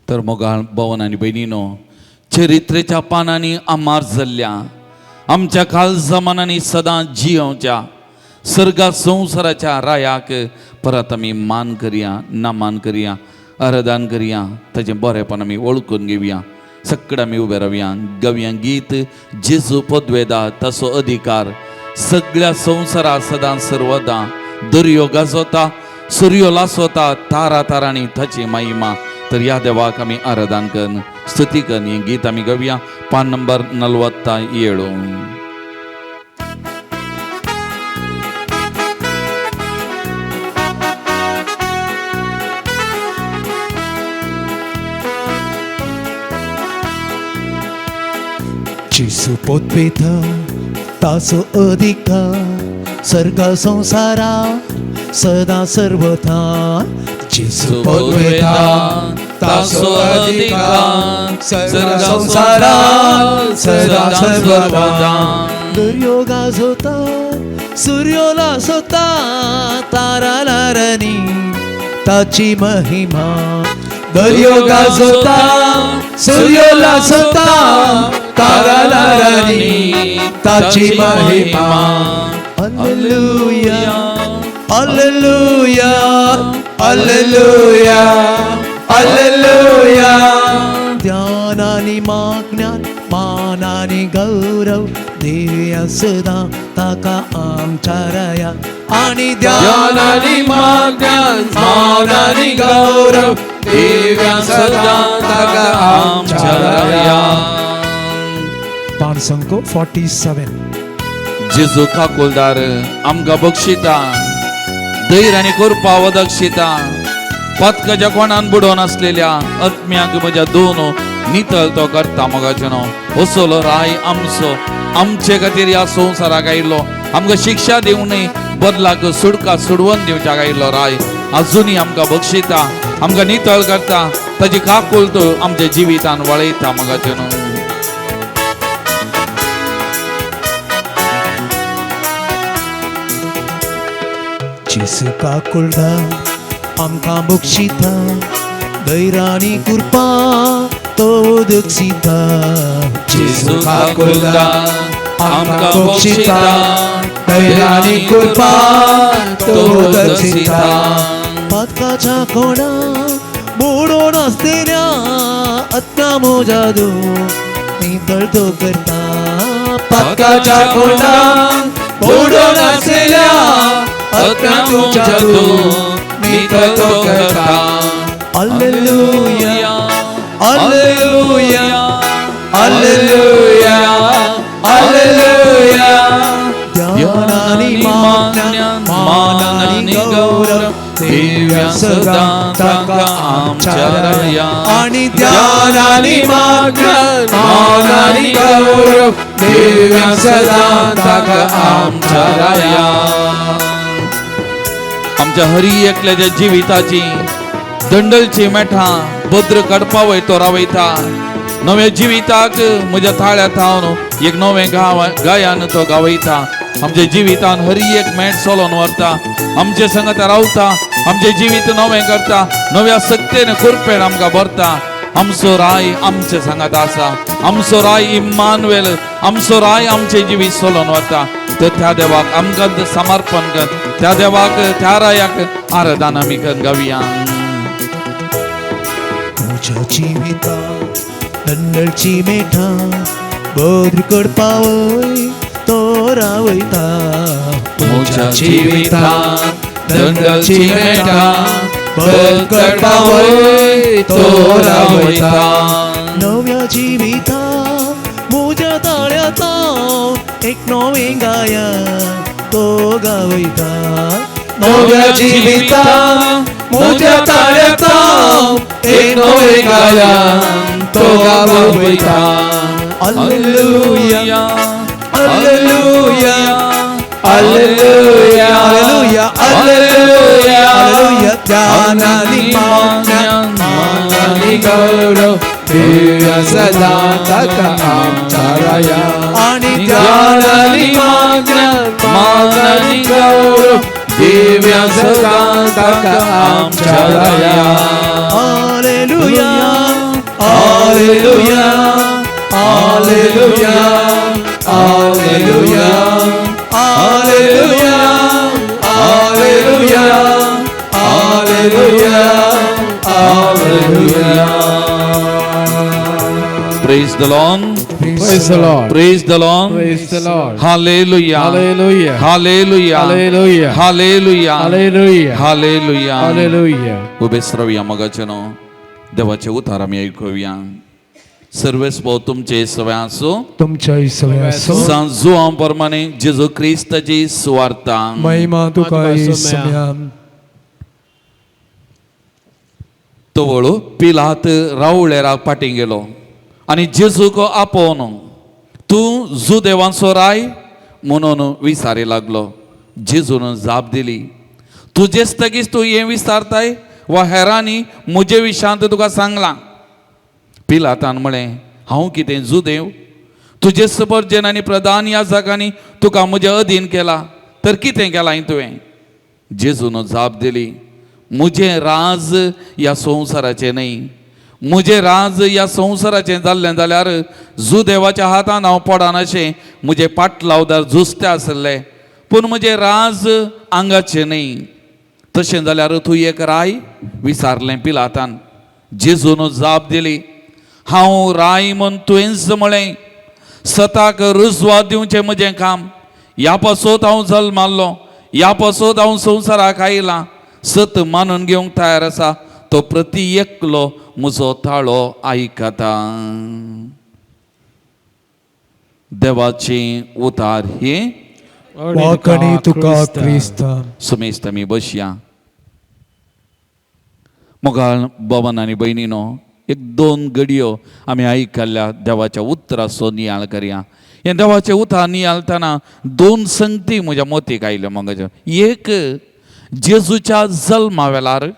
तर मोगाळ भवन आनी भयणीनो, चरित्रेच्या पानांनी आमार जाल्ल्या आमच्या काल जमानांनी सदां जियोवच्या सर्गा संवसाराच्या रायाक परत आमी मान करया, नामान करया, आराधन करया, ताचें बरेंपण आमी वळखून घेवया. सगळे आमी उबे रावया. गवया गीत जेजू पदवेदा तसो अधिकार सगळ्या संवसारा सदां सर्वदा. दर्यो गाजोता, सूर्यो लासोता, तारा तारांनी ताची महिमा. तर या देवाक आमी आराधन करून स्तुती करून हें गीत आमी गावया. पान नंबर 47. जेजू पदवेता ताचो अधिकार सर्गा संसारा सदा सर्वथा. जेजू पदवेता ताचो अधिकार सर्गा संसारा सदा सर्वथा. दर्यो गाजोता, सूर्यो लासोता, तारा लारांनी ताची महिमा. दर्यो गाजोता, सूर्यो लासोता, तारा लारांनी ताची महिमा. Hallelujah, hallelujah, hallelujah, hallelujah. ध्यानानी मागण्यान मानानी गौरव देया सदा ताका आमच्या राया. आणि ध्यानानी मागण्यान मानानी गौरव देया सदा ताका आमच्या राया. पान संको 47. जेजू काकुलदार आमकां बक्षिता, धैर्य आनी कृपा वदक्षिता. पथकाच्या कोणान बुडोवन आसलेल्या आत्म्याक म्हज्या दोन नितळ तो करता मोगाचेनो. असलो राय आमचो आमचे खातीर ह्या संवसाराक आयिल्लो, आमकां शिक्षा दिवं न्ही, बदलाक सुडका सुडवून दिवच्याक आयिल्लो राय अजुनी आमकां बक्षिता, आमकां नितळ करता. ताची काकूल तो आमच्या जिवितान वळयता मोगाचेनो. जेजू काकुलदा आमकां बक्षिता, धैर्यानी कृपा तो दक्षिता. जेजू काकुलदा आमकां बक्षिता, धैर्यानी कृपा तो दक्षिता. पथकाच्या कोणा बुडोवन आसलेल्या आत्म्या मोजा दो नितळ तो करता. पथकाच्या कोणा बुडोवन आसलेल्या आत्म्या मोजा दो नितळ तो करता. Hallelujah, hallelujah, hallelujah, hallelujah. ध्यानानी मागण्यान मानानी गौरव देव्या सदा ताका आमच्या राया. आणि ध्यानानी मागण्यान मानानी गौरव देव्या सदा ताका आमच्या राया. आमच्या हरी एकल्याच्या जिविताची दंडलची मेठा भद्र काडपा वयतो रावयता. नव्या जिविताक म्हज्या थाळ्यांत हांव एक नवें गायन तो गावयता. आमच्या जिवितान हरी एक मेठ सोलोन व्हरता, आमचे संगत रावता, आमचे जिवीत नवें करता, नव्या सत्तेन कुरपेन आमकां भरता. आमचो राय आमचे सांगात आसा, आमचो राय इम्मानुएल, आमचो राय आमचे जिवीत सोलोन वता. तर त्या देवाक आमकां समर्पण कर, त्या देवाक त्या रायाक आराधना आमी करून गावया. तुझ्या जिविता दंडलची मेठा बद्र करपा वय तो रावयता म्हज्या जिवितांत दंगलची मेटा बद करपा वय तो रावयता नव्या जिविता म्हज्या ताळ्यात एक नवें गायन तो गावयता नव्या जिविता म्हज्या ताळ्यात एक नवें गायन तो गावयता hallelujah hallelujah hallelujah hallelujah hallelujah hallelujah ध्यानानी मानानी गौरव दिव्य सदा ताका आमच्या राया आणि ध्यानानी मानानी गौरव दिव्य सदा ताका आमच्या राया hallelujah hallelujah hallelujah hallelujah hallelujah hallelujah hallelujah hallelujah Praise the Lord. Praise the Lord. Praise the Lord. Praise the Lord. Hallelujah. Hallelujah. Hallelujah. Hallelujah. Hallelujah. Hallelujah. Hallelujah. Hallelujah. उभे श्रवया मगाचनो देवाचे उतार आमी ऐकुया. सर्वेस्व तुमचे सवय आसो तुमच्या सवयासो सांजो हांव प्रमाणे जेजू क्रिस्ताची सुवार्ता महिमा तुका येसम्याम तो वळू पिलात रावळेराक फाटी गेलो आनी जेजूक आपोवन तूं जुदेवांचो राय म्हणून विचारी लागलो. जेजून जाप दिली तुजेच तगीच तूं हें विचारताय वा हेरांनी म्हजे विशांत तुका सांगलां. पिलातान म्हळें हांव कितें जुदेव तुजे सपर्जन आनी प्रधान याजकांनी तुका म्हज्या अधीन केला तर कितें केलां तुवें. जेजून जाप दिली म्हजें राज ह्या संवसाराचें न्हय. म्हजें राज ह्या संवसाराचें जाल्लें जाल्यार जुदेवाच्या हातान हांव पडना अशें म्हजे पाटलावदार झुजते आसले पूण म्हजें राज आंगाचें न्हय. तशें जाल्यार तूं एक राय विचारलें पिलातान. जेजून जाप दिली हांव राय म्हूण तुवेंच म्हळें. सताक रुजवात दिवचें म्हजें काम. ह्या पासत हांव जल्माल्लो ह्या पासत हांव संवसाराक आयलां. सत मानून घेवंक तयार आसा तो प्रति एकलो म्हजो ताळो आयकता. देवाचें उतार हे वाकणी तुका क्रिस्ता. सुमेस्त आमी बसया. मोगाळ भवन आनी भयणीनो एक दोन घडयो आमी आयकल्ल्या देवाच्या उतराचो नियाळ करया. हें देवाचें उतार नियाळतना दोन संगती म्हज्या मोतीक आयल्यो मोगाच्यो. एक जेजूच्या जल्मा वेळार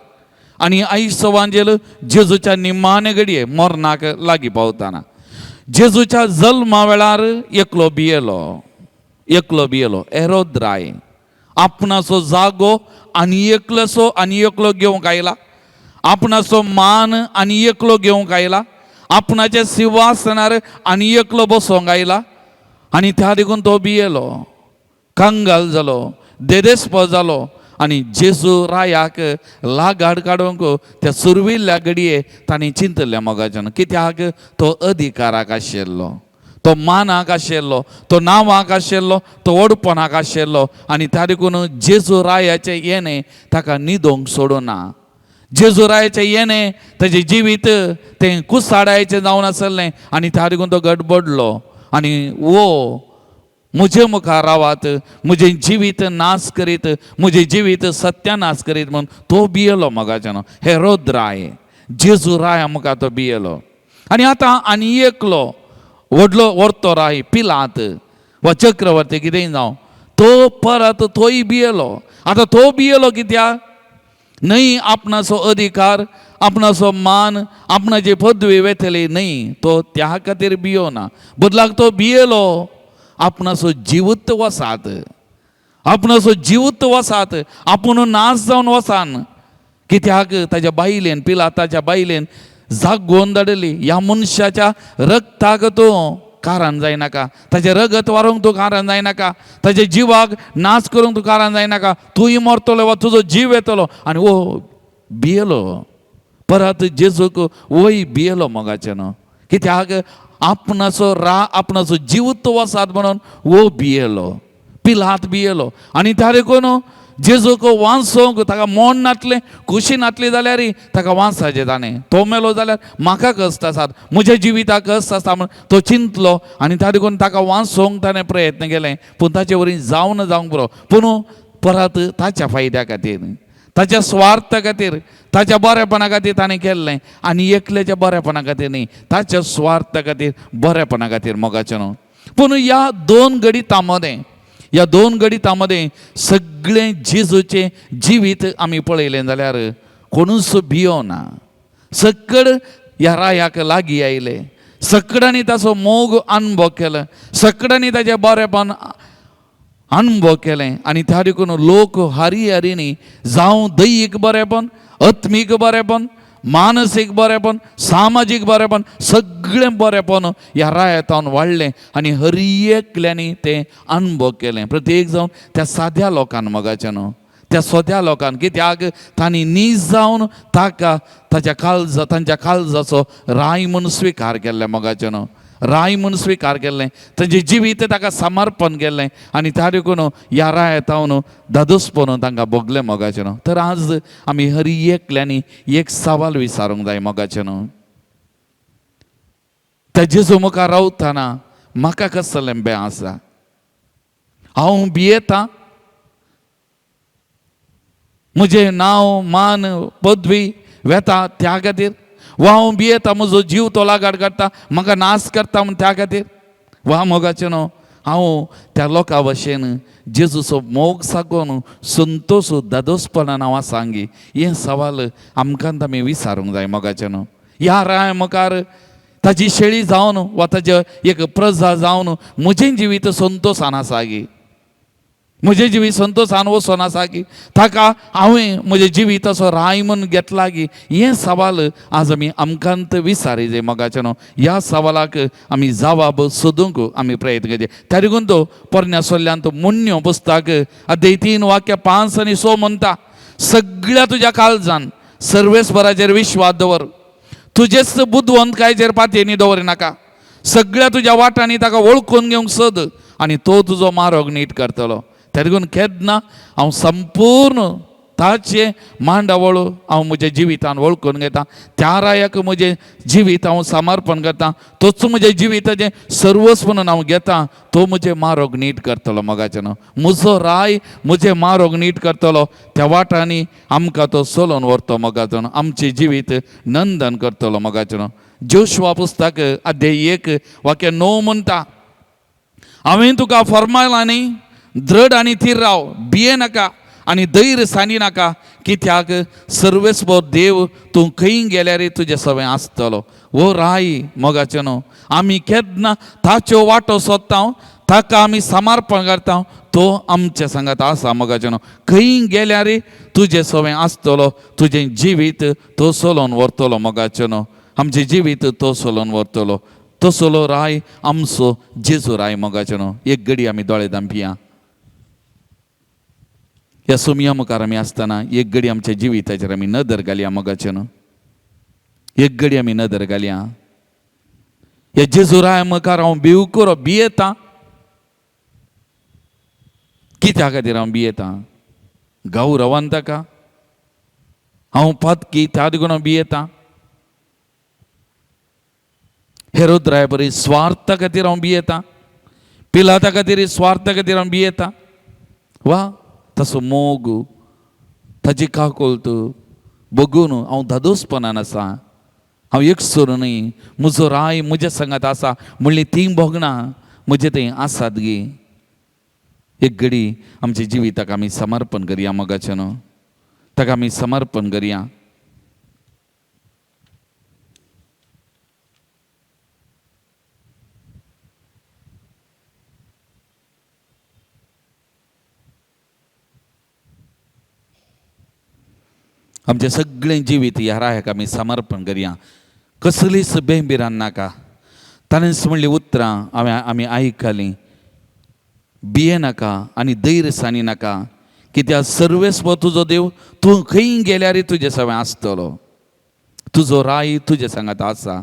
आनी आयज सवांजेल जेजूच्या निमाणे घडये मरणाक लागीं पावतना. जेजूच्या जल्मा वेळार एकलो भियेलो हेरोद राय आपणाचो जागो आनी एकलो घेवंक आयला. आपणाचो मान आनी एकलो घेवंक आयला. आपणाच्या सिंहासनार आनी एकलो बसोंक आयला. आनी त्या देखून तो भियेलो कांगाल जालो देदेस्प जालो आनी जेजू रायाक लागाड काडूंक त्या सुरविल्ल्या घडये तांणी चिंतलें मोगाच्यान. कित्याक तो अधिकाराक आशिल्लो तो मानाक आशिल्लो तो नांवाक आशिल्लो तो ओडपणाक आशिल्लो आनी त्या देखून जेजू रायाचें येणें ताका न्हिदोंक सोडूना. जेजू रायाचें येणें ताजें जिवीत तें कुसाडायचें जावन आसलें आनी त्या देखून तो गडबडलो आनी म्हजे मुखार रावात म्हजें जिवीत नाश करीत म्हजें जिवीत सत्यानाश करीत म्हणून तो भियेलो मोगाच्यान. हेरोद राय जेजू राया मुखार तो भियेलो. आनी आतां आनी एकलो व्हडलो व्हरतो राय पिलात वा चक्रवर्ती कितेंय जावं तो परत तोय भियेलो. आतां तो भियेलो कित्याक न्हय आपणाचो अधिकार आपणाचो मान आपणाची पदवी वेतली न्हय तो त्या खातीर भियोना. बदलाक तो भियेलो आपणाचो जिवूत वसात आपूण नाश जावन वसान. कित्याक ताच्या बायलेन पिलाताच्या बायलेन जागोवन धाडली ह्या मनशाच्या रगताक तूं कारण जायनाका. ताजें रगत वारोवंक तूं कारण जायनाका. ताच्या जिवाक नाश करूंक तूं कारण जायनाका. तूंय मरतलो वा तुजो जीव येतलो. आनी भियेलो परत जेजूक वय भियेलो मोगाच्यान. कित्याक आपणाचो जीव तो वसाद म्हणून वो भियेलो पिलात भियेलो आनी त्या देखून जेजूक वांसोंक ताका मोन नातलें खुशी नातली जाल्यार ताका वांसाचें ताणें तो मेलो जाल्यार म्हाका कश्ट आसात म्हज्या जिविताक कश्ट आसा म्हण तो चिंतलो आनी त्या देखून ताका वांसोंक ताणें प्रयत्न केले पूण ताचे वरी जावंक बरो पूण परत ताच्या फायद्या खातीर ताच्या स्वार्थ खातीर ताच्या बरेपणा खातीर ताणें केल्लें आनी एकल्याच्या बरेपणा खातीर न्ही ताच्या स्वार्थ खातीर बरेपणा खातीर मोगाचें न्हू पूण ह्या दोन गणितां मदें सगळें जेजूचें जिवीत आमी पळयलें जाल्यार कोणूच भियोना सकड ह्या रायाक लागीं आयले सकडांनी ताचो मोग अनुभव केलो सकडांनी ताचें बरेपण अनुभव केलें आनी त्या देखून लोक हारी जावं दैहीक बरेपण आत्मीक बरेपण मानसीक बरेपण सामाजीक बरेपण सगळें बरेपण ह्या रायतान वाडलें आनी हर एकल्यांनी तें अनुभव केलें प्रत्येक जावन त्या साद्या लोकांन मोगाचें न्हू त्या सोद्या लोकांन कित्याक तांणी नीज जावन तांच्या काळजाचो राय म्हूण स्विकार केल्लें मोगाचें न्हू राय म्हूण स्विकार केल्लें तांचें जिवीत ताका समर्पण केल्लें आनी त्या देखून ह्या रायतावन दादोसपण तांकां भोगलें मोगाचें न्हू तर आज आमी हर एकल्यांनी एक सवाल विचारूंक जाय मोगाचें न्हू त्या जेजू मुखार रावतना म्हाका कसलें बें आसा हांव भियेतां म्हजें नांव मान पदवी वेता त्या खातीर वा हांव भियेता म्हजो जीव तो लागाड काडटा म्हाका नाश करता म्हण त्या खातीर वा मोगाचें न्हू हांव त्या लोकां भशेन जेजूचो मोग सागोन संतोश दादोसपणान हांव सांगी हें सवाल आमकां आमी विचारूंक जाय मोगाचें न्हू ह्या राय मुखार ताजी शेळी जावन वा ताजे एक प्रजा जावन म्हजें जिवीत संतोशान आसा गी म्हजें जिवीत संतोशान वचोन आसा की ताका हांवें म्हजें जिवीताचो राय म्हूण घेतला गी हें सवाल आज आमी आमकांत विचारी जाय मोगाचें न्हू ह्या सवालाक आमी जबाब सोदूंक आमी प्रयत्न करचे त्या देखून तो पोरण्या सोल्ल्यांत मुन्यो पुस्तक अध्याय 3 वाक्य 5 आनी 6 म्हणटा सगळ्या तुज्या काळजान सर्वेस्पराचेर विश्वास दवर तुजेच बुद्धवंतकायेचेर पातयेनी दवरिनाका सगळ्या तुज्या वाटांनी ताका वळखून घेवंक सोद आनी तो तुजो मार्ग नीट करतलो त्या देखून केन्ना हांव संपूर्ण ताचे मांडावळ हांव म्हज्या जिवितान वळखून घेता त्या रायाक म्हजें जिवीत हांव समर्पण करता तोच म्हज्या जिविताचें सर्वस्व म्हणून हांव घेता तो म्हजें मार्ग नीट करतलो मोगाचें न्हू म्हजो राय म्हजें मार्ग नीट करतलो त्या वाटांनी आमकां तो चलोवन व्हरतो मोगाचो न्हू आमचें जिवीत नंदन करतलो मोगाचें न्हू जोशुआ पुस्तक अध्याय 1 वाक्य 9 म्हणटा हांवें तुका फर्मायलां न्ही दृढ आनी थीर राव भिये नाका आनी धैर्य सानी नाका कित्याक सर्वेस्व देव तूं खंय गेल्यार तुजें सवय आसतलो वो राय मोगाचें न्हू आमी केन्ना ताच्यो वाटो सोदता ताका आमी समर्पण करता तो आमच्या सांगात आसा मोगाचें न्हू खंय गेल्यार तुजें सवय आसतलो तुजें जिवीत तो चलोवन व्हरतलो मोगाचें न्हू आमचें जिवीत तो चलोवन व्हरतलो तसलो राय आमचो जेजू राय मोगाचें न्हू एक घडी आमी दोळे धांपिया ह्या सुमया मुखार आमी आसतना एक घडी आमच्या जिविताचेर आमी नदर घालया मोगाचें न्हू एक घडी आमी नदर घालया ह्या जेजू राय मुखार हांव भियेतां कित्या खातीर हांव भियेतां गौरवान ताका हांव पदकी त्या देखून हांव भियेतां हेरोद राय बरी स्वार्था खातीर हांव भियेतां पिलाता खातीर स्वार्था खातीर हांव भियेतां वा तसो मोग ताची काकोलत बघून हांव दादोसपणान आसा हांव एकसर न्ही म्हजो राय म्हज्या सांगात आसा म्हणली ती भोगना म्हजें थंय आसात गे एक घडी आमच्या जिविताक आमी समर्पण करया मोगाचें न्हू ताका आमी समर्पण करया आमचें सगळें जिवीत ह्या रायाक आमी समर्पण करया कसलीच बेंबिरान नाका ताणेंच म्हणली उतरां आमी आयकलीं भिये नाका आनी धैर्य सानी नाका कित्याक सर्वेस्व तुजो देव तूं खंय गेल्यार तुजे सवय आसतलो तुजो राय तुजे सांगात आसा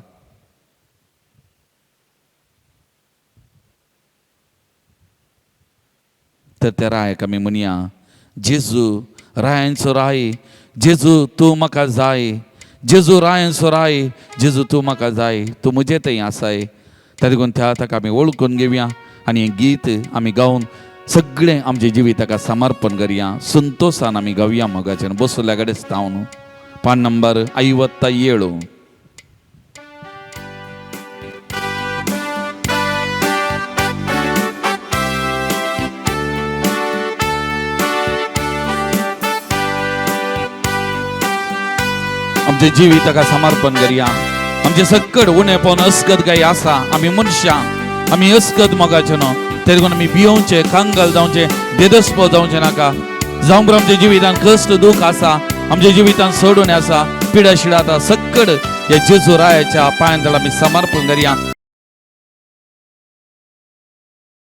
तर त्या रायाक आमी म्हणया, जेजू रायांचो राय, जेजू तूं म्हाका जाय, जेजू रायांचो राय, जेजू तूं म्हाका जाय, तूं म्हजे थंय आसाय. त्या देखून त्या ताका आमी वळखून घेवया आनी हें गीत आमी गावन सगळें आमचें जिवीत ताका समर्पण करया. संतोषान आमी गावया. मोगाचेर बसल्या कडेच तावन पान नंबर 57. आमचे जिवीत ताका समर्पण करया. आमचे सकड उणें पावन अस्कद काय आसा, आमी मनशां, आमी अस्कद मोगाचे न्हू. ते देखून आमी भियोवचे, कांगाल जावचे, बेदस्प जावचे नाका. जावं आमच्या जिवितान कश्ट दूख आसा, आमच्या जिवितान सोडून आसा, पिडा शिडा आसा, सकड या जेजू रायाच्या पांयां तळ आमी समर्पण करया.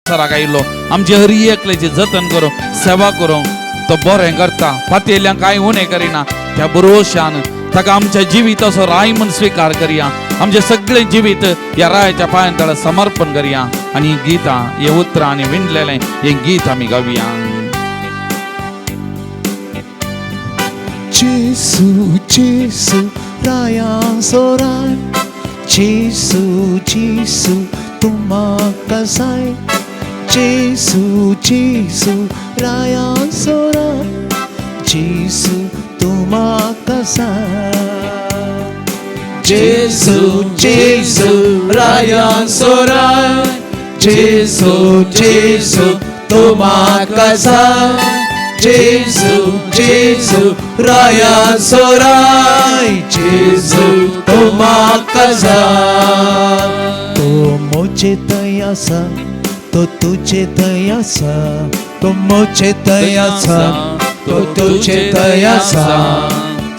आयिल्लो आमचे हर एकल्याची जतन करूं, सेवा करूं, तो बरें करता. फातेल्यांक कांय उणें करिना. त्या भरोशान ताका आमच्या जिविताचो राय म्हूण स्विकार करया. आमचे सगळे जिवीत या रायाच्या पांयां तळ समर्पण करया. आनी गितां, हे उतरां आनी विणलेलें हें गीत आमी गावया. जेसू जेसू रायांचो राय, जेसू जेसू तूं म्हाका जाय, जेसू जेसू रायांचो राय, जेसू तूं म्हाका जाय. जेसू जेसू रायांचो राय, जेसू जेसू तूं म्हाका जाय, जेसू जेसू रायांचो राय, जेसू तूं म्हाका जाय. तो म्हजे थंय आसा, तो तुजे थंय आसा, तो म्हजे थंय आसा, तो तुजे थंय आसा,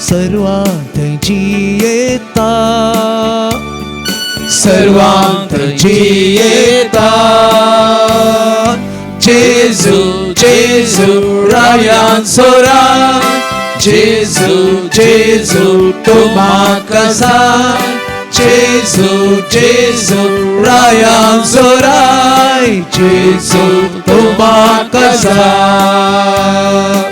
सर्वांत जियेता, सर्वांत जियेता. जेजू जेजू रायांचो राय, जेजू जेजू तूं म्हाका जाय, जेजू जेजू रायांचो राय, जेजू तूं म्हाका जाय.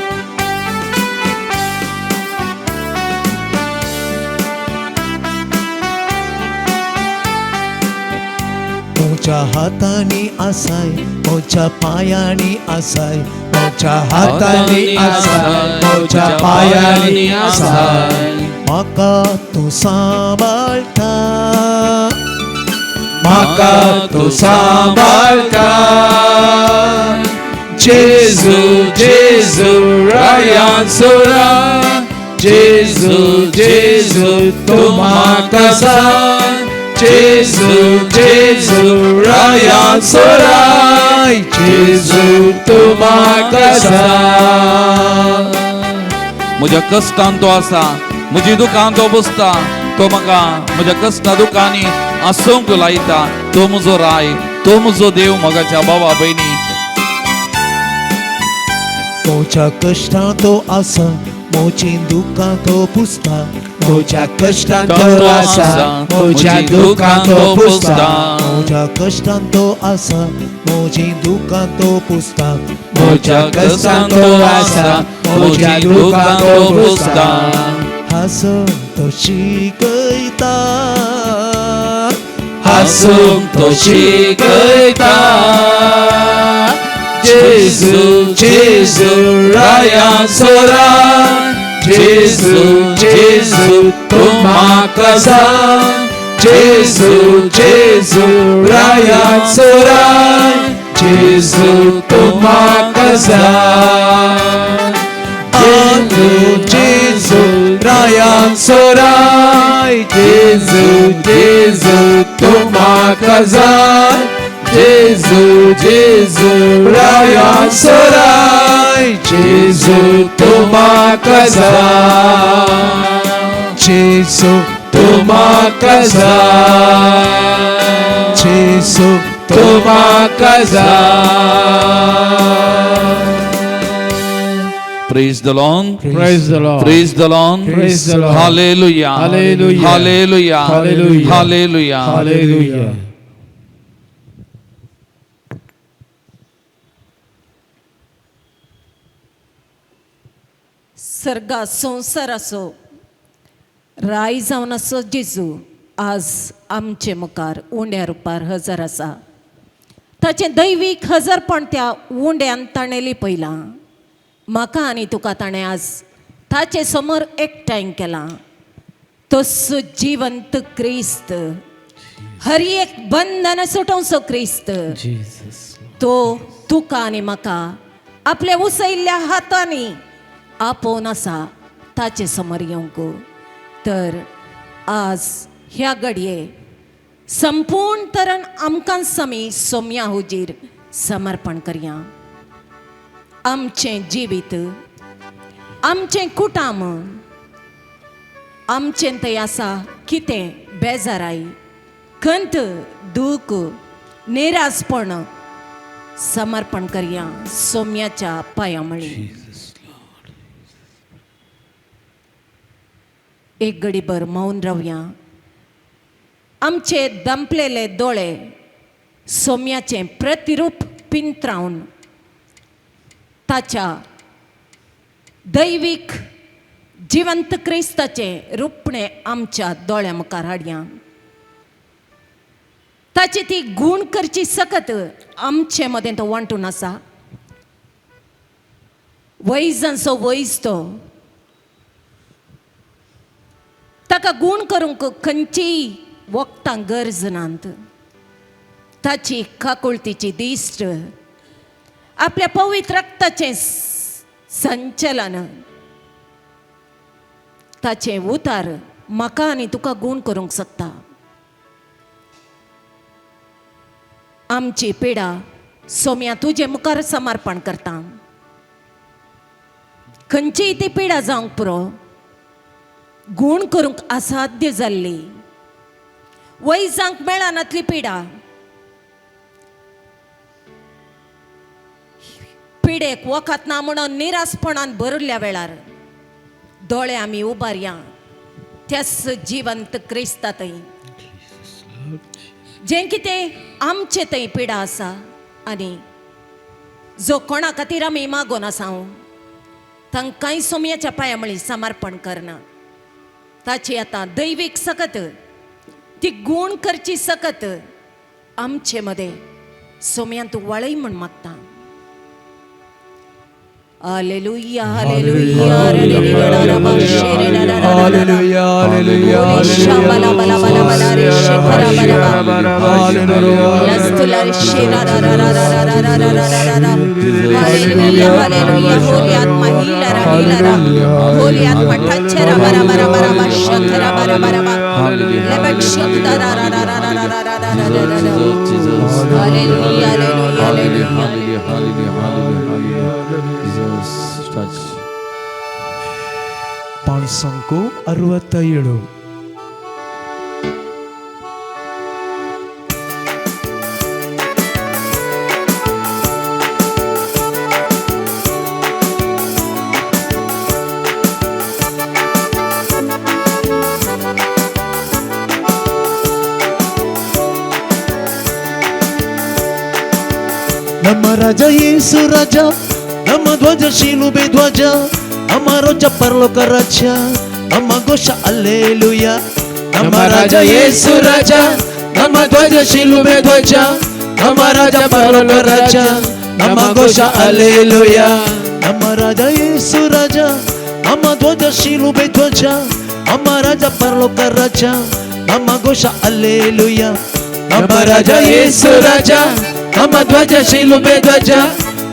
मोच्या हातांनी आसाय, मोच्या पायांनी आसाय, मोच्या हातांनी आसाय, मोच्या पायांनी आसाय. म्हाका तूं सांबाळटा, म्हाका तूं सांबाळटा. जेजू जेजू रायांचो राय, जेजू जेजू तूं म्हाका जाय, जेजू जेजू रायांचो राय, जेजू तूं म्हाका जाय. म्हज्या कश्टान तो आसा, म्हजी दुखां तो बुसता, तो म्हाका म्हज्या कश्टा दुखांनी आसूंक लायता. तो म्हजो राय, तो म्हजो देव. मोगाच्या भावा भयणी, मोच्या कश्टां तो आसा, मोची दुखां तो पुसता, मोच्या कश्टां तो आसा, मोच्या दुखां तो पुसता, मोच्या कश्टां तो आसा, मोची दुखां तो पुसता, मोच्या कश्टां तो आसा, मोच्या दुखां तो पुसता. हांसूंक तो शिकयता, हांसूंक तो शिकयता. जेजू जेजू रायांचो राय, जेजू जेजू तूं म्हाका जाय, जेजू जेजू रायांचो राय, जेजू तूं म्हाका जाय. जेजू जेजू रायांचो राय, जेजू जेजू तूं म्हाका जाय, जेजू जेजू रायांचो राय, जेजू तूं म्हाका जाय. जेजू तूं म्हाका जाय, जेजू तूं म्हाका जाय. Praise the Lord. Praise the Lord. Praise the Lord. Praise the Lord. Hallelujah. Hallelujah. Hallelujah. Hallelujah. Hallelujah. Hallelujah. सर्गा संसार असो राय जावन असो जेजू आज आमचे मुखार उंड्या रुपार हजर आसा. ताचें दैवीक हजरपण त्या उंड्यान ताणेली पयलां. म्हाका आनी तुका ताणें आज ताचे समोर एकठांय केलां. तसो जिवंत क्रिस्त, हर एक बंधन सुटोवचो क्रिस्त, तो तुका आनी म्हाका आपल्या उसयल्ल्या हातांनी आपोवन आसा ताचे समोर येवंक. तर आज ह्या घडये संपूर्ण तरेन आमकां समी सोम्या हुजीर समर्पण करया. आमचें जिवीत, आमचें कुटाम, आमचें थंय आसा कितें बेजाराई, खंत, दूख, निरासपण समर्पण करया सोम्याच्या पांयामळी. एक घडीभर मौन रावया. आमचे दंपलेले दोळे सोम्याचें प्रतिरूप पिंतरावन ताच्या दैवीक जिवंत क्रिस्ताचें रुपणें आमच्या दोळ्या मुखार हाडया. ताची ती गूण करची सकत आमचे मदें तो वांटून आसा. वैजांचो वैज तो, ताका गूण करूंक खंयचीय वखदां गरज नात. ताची काकुळतीची दिश्ट, आपल्या पवित्र रक्ताचें संचलन, ताचे उतार म्हाका आनी तुका गूण करूंक शकता. आमची पिडा सोम्या तुजे मुखार समर्पण करता. खंयचीय ती पिडा जावंक पुरो, गूण करूंक असाध्य जाल्ली, वैजांक मेळनातली पिडा, पिडेक वखद ना म्हणून निरासपणान भरिल्ल्या वेळार दोळे आमी उबारया त्याच जिवंत क्रिस्ता थंय, जें कितें आमचे थंय पिडा आसा आनी जो कोणा खातीर आमी मागोन आसा तांकांय सोम्याच्या पांयामळी समर्पण करना. ताची आतां दैवीक सकत ती गूण करची सकत आमचे मदें सोम्यान तूं वळय म्हूण मागता. Hallelujah hallelujah hallelujah hallelujah hallelujah शाबला बला बला बला रे शेखरा बला हालेलुया लस्तुला रे शेरा रा रा रा रा रा रा रा रा रा हालेलुया हालेलुया होली आत्मा हिला रा हिला रा होली आत्मा ठचरा बरा बरा बरा बा शेखरा बरा बरा बा लेबक शब्द रा रा रा रा रा रा रा रा रा हालेलुया हालेलुया हालेलुया पांचसंको 67. ನಮ್ಮ ರಾಜ ಯೇಸು ರಾಜ, ನಮ್ಮ ಧ್ವಜ ಶಿಲುಬೆ ಧ್ವಜ, ನಮ್ಮ ರೋಜ ಪರಲೋಕ ರಾಜ, ನಮ್ಮ ಘೋಷ ಹಲ್ಲೆಲೂಯಾ. ನಮ್ಮ ರಾಜ ಯೇಸು ರಾಜ, ನಮ್ಮ ಧ್ವಜ ಶಿಲುಬೆ ಧ್ವಜ, ನಮ್ಮ ರಾಜ ಪರಲೋಕ ರಾಜ, ನಮ್ಮ ಘೋಷ ಹಲ್ಲೆಲೂಯಾ. ನಮ್ಮ ರಾಜ ಯೇಸು ರಾಜ, ನಮ್ಮ ಧ್ವಜ ಶಿಲುಬೆ ಧ್ವಜ, ನಮ್ಮ ರಾಜ ಪರಲೋಕ ರಾಜ, ನಮ್ಮ ಘೋಷ ಹಲ್ಲೆಲೂಯಾ. ನಮ್ಮ ರಾಜ ಯೇಸು ರಾಜ, ನಮ್ಮ ಧ್ವಜ ಶಿಲುಬೆ ಧ್ವಜ,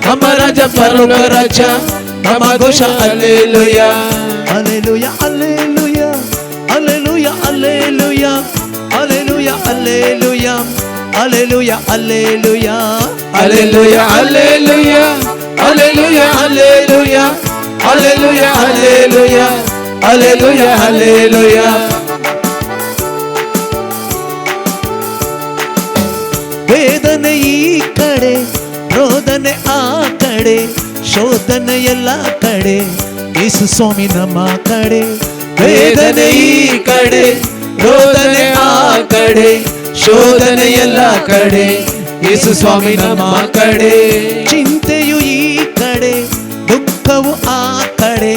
ನಮ್ಮ ರಾಜ ಪರಲೋಕ ರಾಜ, ನಮ್ಮ ಘೋಷ hallelujah. Hallelujah hallelujah hallelujah hallelujah hallelujah hallelujah hallelujah hallelujah hallelujah hallelujah hallelujah hallelujah hallelujah hallelujah hallelujah hallelujah. ವೇದನೆ ಈ ಕಡೆ, ರೋದನೆ ಆ ಕಡೆ, ಶೋಧನೆ ಎಲ್ಲ ಕಡೆ, ಯೇಸು ಸ್ವಾಮಿ ನಮ್ಮ ಕಡೆ. ವೇದನೆ ಈ ಕಡೆ, ರೋದನೆ ಆ ಕಡೆ, ಶೋಧನೆ ಎಲ್ಲ ಕಡೆ, ಯೇಸು ಸ್ವಾಮಿ ನಮ್ಮ ಕಡೆ. ಚಿಂತೆಯು ಈ ಕಡೆ, ದುಃಖವು ಆ ಕಡೆ,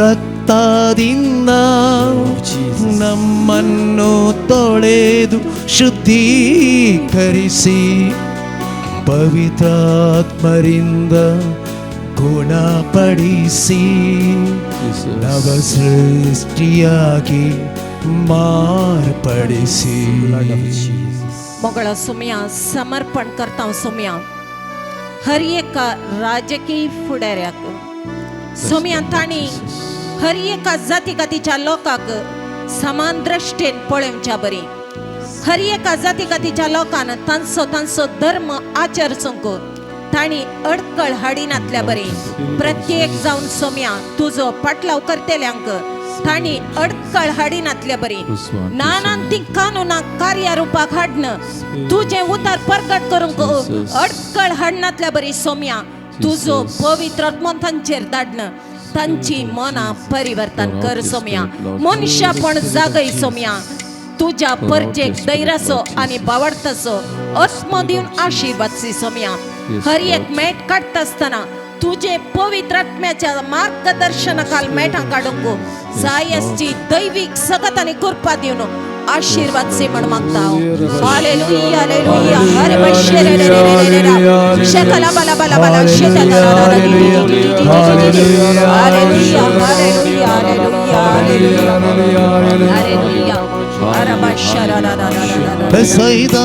ರಕ್ತದಿಂದ ನಮ್ಮನ್ನು ತೊಳೆದು ಶುದ್ಧೀಕರಿಸಿ ಪವಿತ್ರಾತ್ಮರಿಂದ ಗುಣಪಡಿಸಿ ನವ ಸೃಷ್ಟಿಯಾಗಿ ಮಾರ್ಪಡಿಸಿ. मोगळ सोम्या समर्पण करता सोम्या हर एका राजकीय फुडाऱ्याक सोम्या ताणी हर एका जाती गातीच्या लोकांक समान दृश्टेन पळोवच्या बरी. हर एका जाती गातीच्या लोकांन तांचो धर्म आचरचूंक ताणी अडकळ हाडिनातल्या बरी. प्रत्येक जावन सोम्या तुजो पाटलाव करतेल्यांक ताणी अडकळ हाडिनातल्या बरी. नानान ती कानुना कार्यारूपाक हाडणं तुझे उतार प्रकट करूंक अडकळ हाडनातल्या बरी. सोम्या तुजो पवित्र आत्मो तांचेर धाडणं तांची मना परिवर्तन कर. सोम्या मनशापण जागय. सोम्या तुझ्या परजेक दैरासो आणि बावडतासो आत्मो दिवन आशीर्वादसी. सोम्या हर एक मेट काढता असताना तुझे पवित्र आत्म्याच्या मार्गदर्शनाखाल मेटां काडूंक जायसची दैविक सगत आणि कृपा दिवन आशीर्वाद से म्हण मागता. हालेलुया हालेलुया हरे बशरे रे रे रे रे शकला बला बला बला शेतला hallelujah hallelujah hallelujah hallelujah hallelujah ಬೆಸೈದ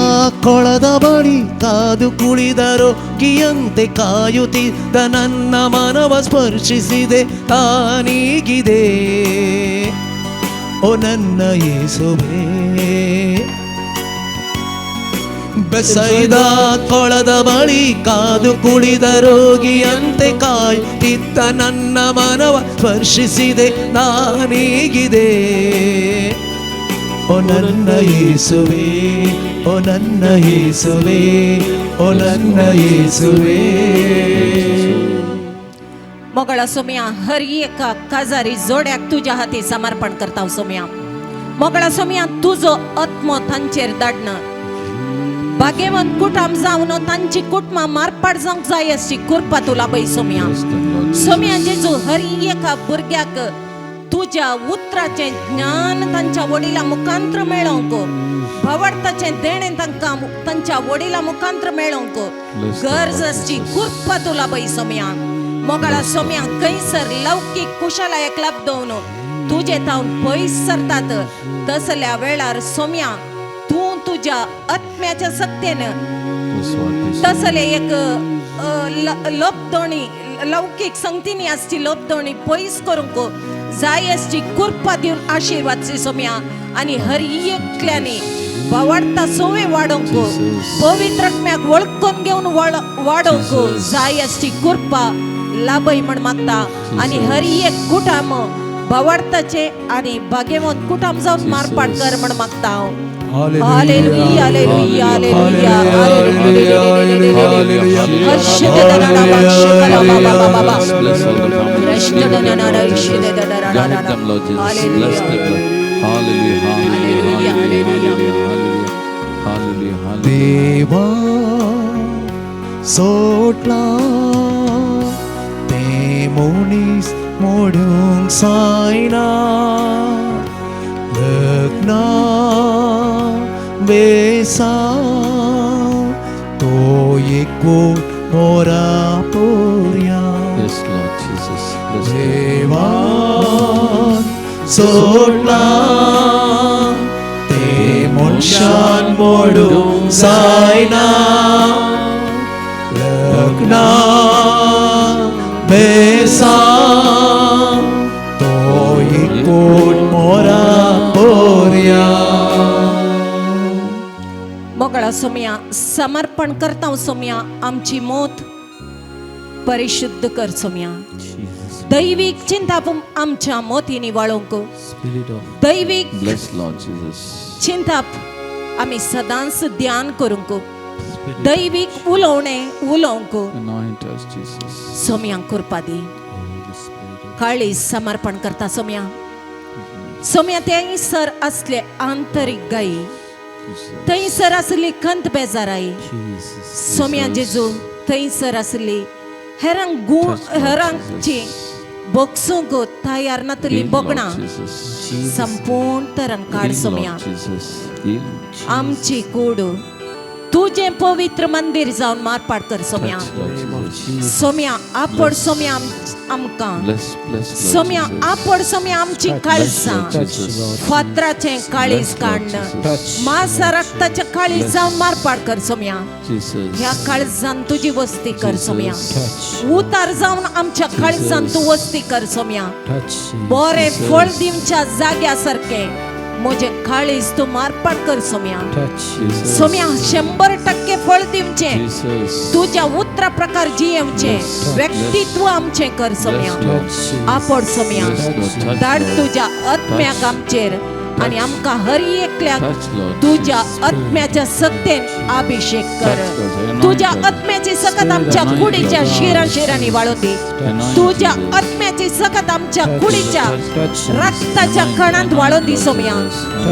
ಕೊಳದ ಬಳಿ ಕಾದು ಕುಳಿದರೋ ಕಿಯಂತೆ ಕಾಯುತ್ತಿದ್ದ ನನ್ನ ಮನವ ಸ್ಪರ್ಶಿಸಿದೆ ತಾನೀಗಿದೆ. ಓ ನನ್ನ ಯೇಸುವೇ ಬೆಸೈದ ಕೊಳದ ಬಳಿ ಕಾದು ಕುಳಿದ ರೋಗಿಯಂತೆ ಕಾಯುತ್ತಿದ್ದ ನನ್ನ ಮನವ ಸ್ಪರ್ಶಿಸಿದೆ ನಾನೀಗಿದೆ. ಓ ನನ್ನ ಯೇಸುವೇ ಓ ನನ್ನ ಯೇಸುವೇ ಓ ನನ್ನ ಯೇಸುವೇ. मोगळा सोम्या हर एका काजारी जोड्याक तुझ्या हाती समर्पण करता. सोम्या मोगळा सोम्या तुझो आत्मो तांचेर धाडणं भाग्यवंत कुटुंब जावन तांची कुटुंबां मारपाट जावंक जाय अशी कृपा तुला पळय. सोम्या सोम्या जेजू हर एका भुरग्याक तुझ्या उतराचे ज्ञान तांच्या वडिला मुखांतर मेळोवंक भावार्थाचे देणे तांकां तांच्या वडिला मुखांतर मेळोवंक गरज असची कृपा तुला पळय. सोम्या मोगळा सोम्या खंयसर लौकिक कुशलायक लाभदवन तुझे तावन पयस सरतात तसल्या वेळार सोम्या तूं तुझ्या आत्म्याच्या सत्तेन तसले एक लोपदोणी लौकिक संगतीनी आसची लोपदोणी पयस करूंक जाय असची कृपा दिवन आशीर्वाद से. सोम्या आणि हर एकल्यानी भावार्था सोवे वाडोवंक पवित्र आत्म्याक वळखून घेवन वाडोवंक जाय असची कृपा लाभय म्हण मागता. आणि हर एक कुटुंब भावार्थाचे आणि भाग्यवंत कुटुंब जावन मारपाट कर म्हण मागता. हालेलुया हालेलुया हालेलुया देवा सोटला ते मोनीस मोडूंक जायना लग्ना बेसा तो एको मोरा पोरया. देवा सोटला ते मनशान मोडूंक जायना लग्ना बेसा तो एको मोरा पोरया. मोगळा सोम्या समर्पण करता. सोम्या आमची मोत परिशुद्ध कर. सोम्या दैविक चिंता आमच्या मोतीनी वाळोवंक दैविक चिंता आम्ही सदांच ध्यान करूंक दैविक उलोवंक सोम्यांक कृपा दी. काळी समर्पण करता. सोम्या सोम्या थंयसर असले आंतरिक गायी थंयसर असली खंत बेजाराई. सोम्या जेजू थंयसर असली हेरांची बोगसूंक तयार नातली बोगणा संपूर्ण तरण काड सोम्या आमची कूड तुझे पवित्र मंदिर जाऊन मारपाट कर सोम्या सोम्या आपड सोम्या आमकां सोम्या आपड सोम्या आमची काळजां फातराचे काळीज काडणं मासा रक्ताचे काळीज जाऊन मारपाट कर सोम्या ह्या काळजान तुझी वस्ती कर सोम्या उतार जाऊन आमच्या काळजान तू वस्ती कर सोम्या बरे फळ दिवच्या जाग्या सारखे म्हजे काळीज तू मारपाट कर सोम्या सोम्या 100% फळ दिवचे तुझ्या उतरा प्रकार जियेवचे व्यक्तित्व आमचे कर सोम्या आपड सोम्या धाड तुझ्या आत्म्याक आमचेर आणि आमकां हर एकल्याक तुझ्या आत्म्याच्या सत्तेन अभिषेक कर तुझ्या आत्म्याची सकत आमच्या कुडीच्या शिरांनी वाळून दे तुझ्या आत्म्याची सकत आमच्या कुडीच्या रक्ताच्या कणांत वाळून दी सोम्या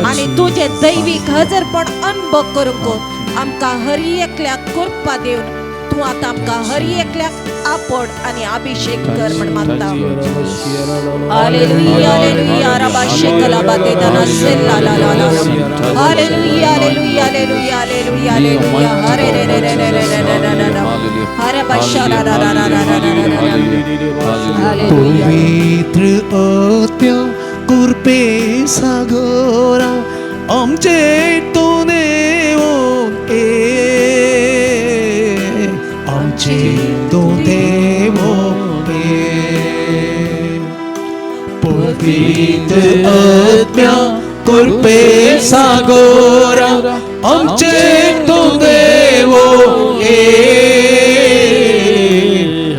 आणि तुझे दैविक हजरपण अनुभव करूंक आमकां हर एकल्याक कृपा देवन तू आता आमकां हर एकल्याक आपड आणि अभिषेक कर म्हण मागता हालेलुया हालेलुया रबा शेकला बाते दना सेला ला ला ला hallelujah hallelujah hallelujah hallelujah hallelujah हरे रे रे रे रे रे रे रे रे हरे बशा ला ला ला ला ला हालेलुया पवित्र आत्म्या कृपे सागरा आमचे तोने आमचे तो देव पवित्र आत्म्या कृपे सागरा आमचे तो देव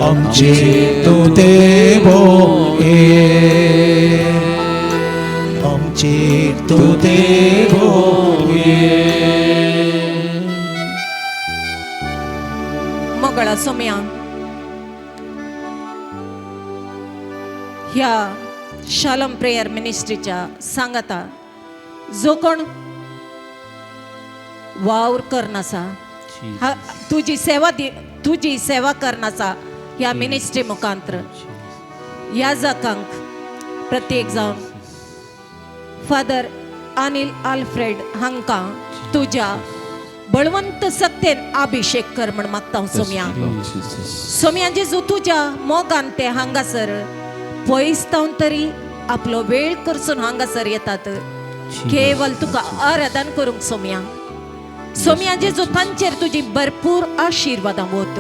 आमचे तो देव आमचे तो देव मंगळा सोम्या ह्या शालम प्रेयर मिनिस्ट्रीच्या सांगाता जो कोण वावर करनासा तुझी सेवा करनासा ह्या मिनिस्ट्री मुखांतर ह्या जाकांक प्रत्येक जावन फादर अनिल आल्फ्रेड हांकां तुझ्या बळवंत सक्तेन अभिषेक कर म्हण मागता हांव सोम्या सोम्या जेजू तुझ्या मोगान ते हांगासर पयस जावन तरी आपलो वेळ करसून हांगासर येतात केवळ तुका आराधन करूंक सोम्या सोम्या जेजू तांचेर तुजी भरपूर आशिर्वादां वत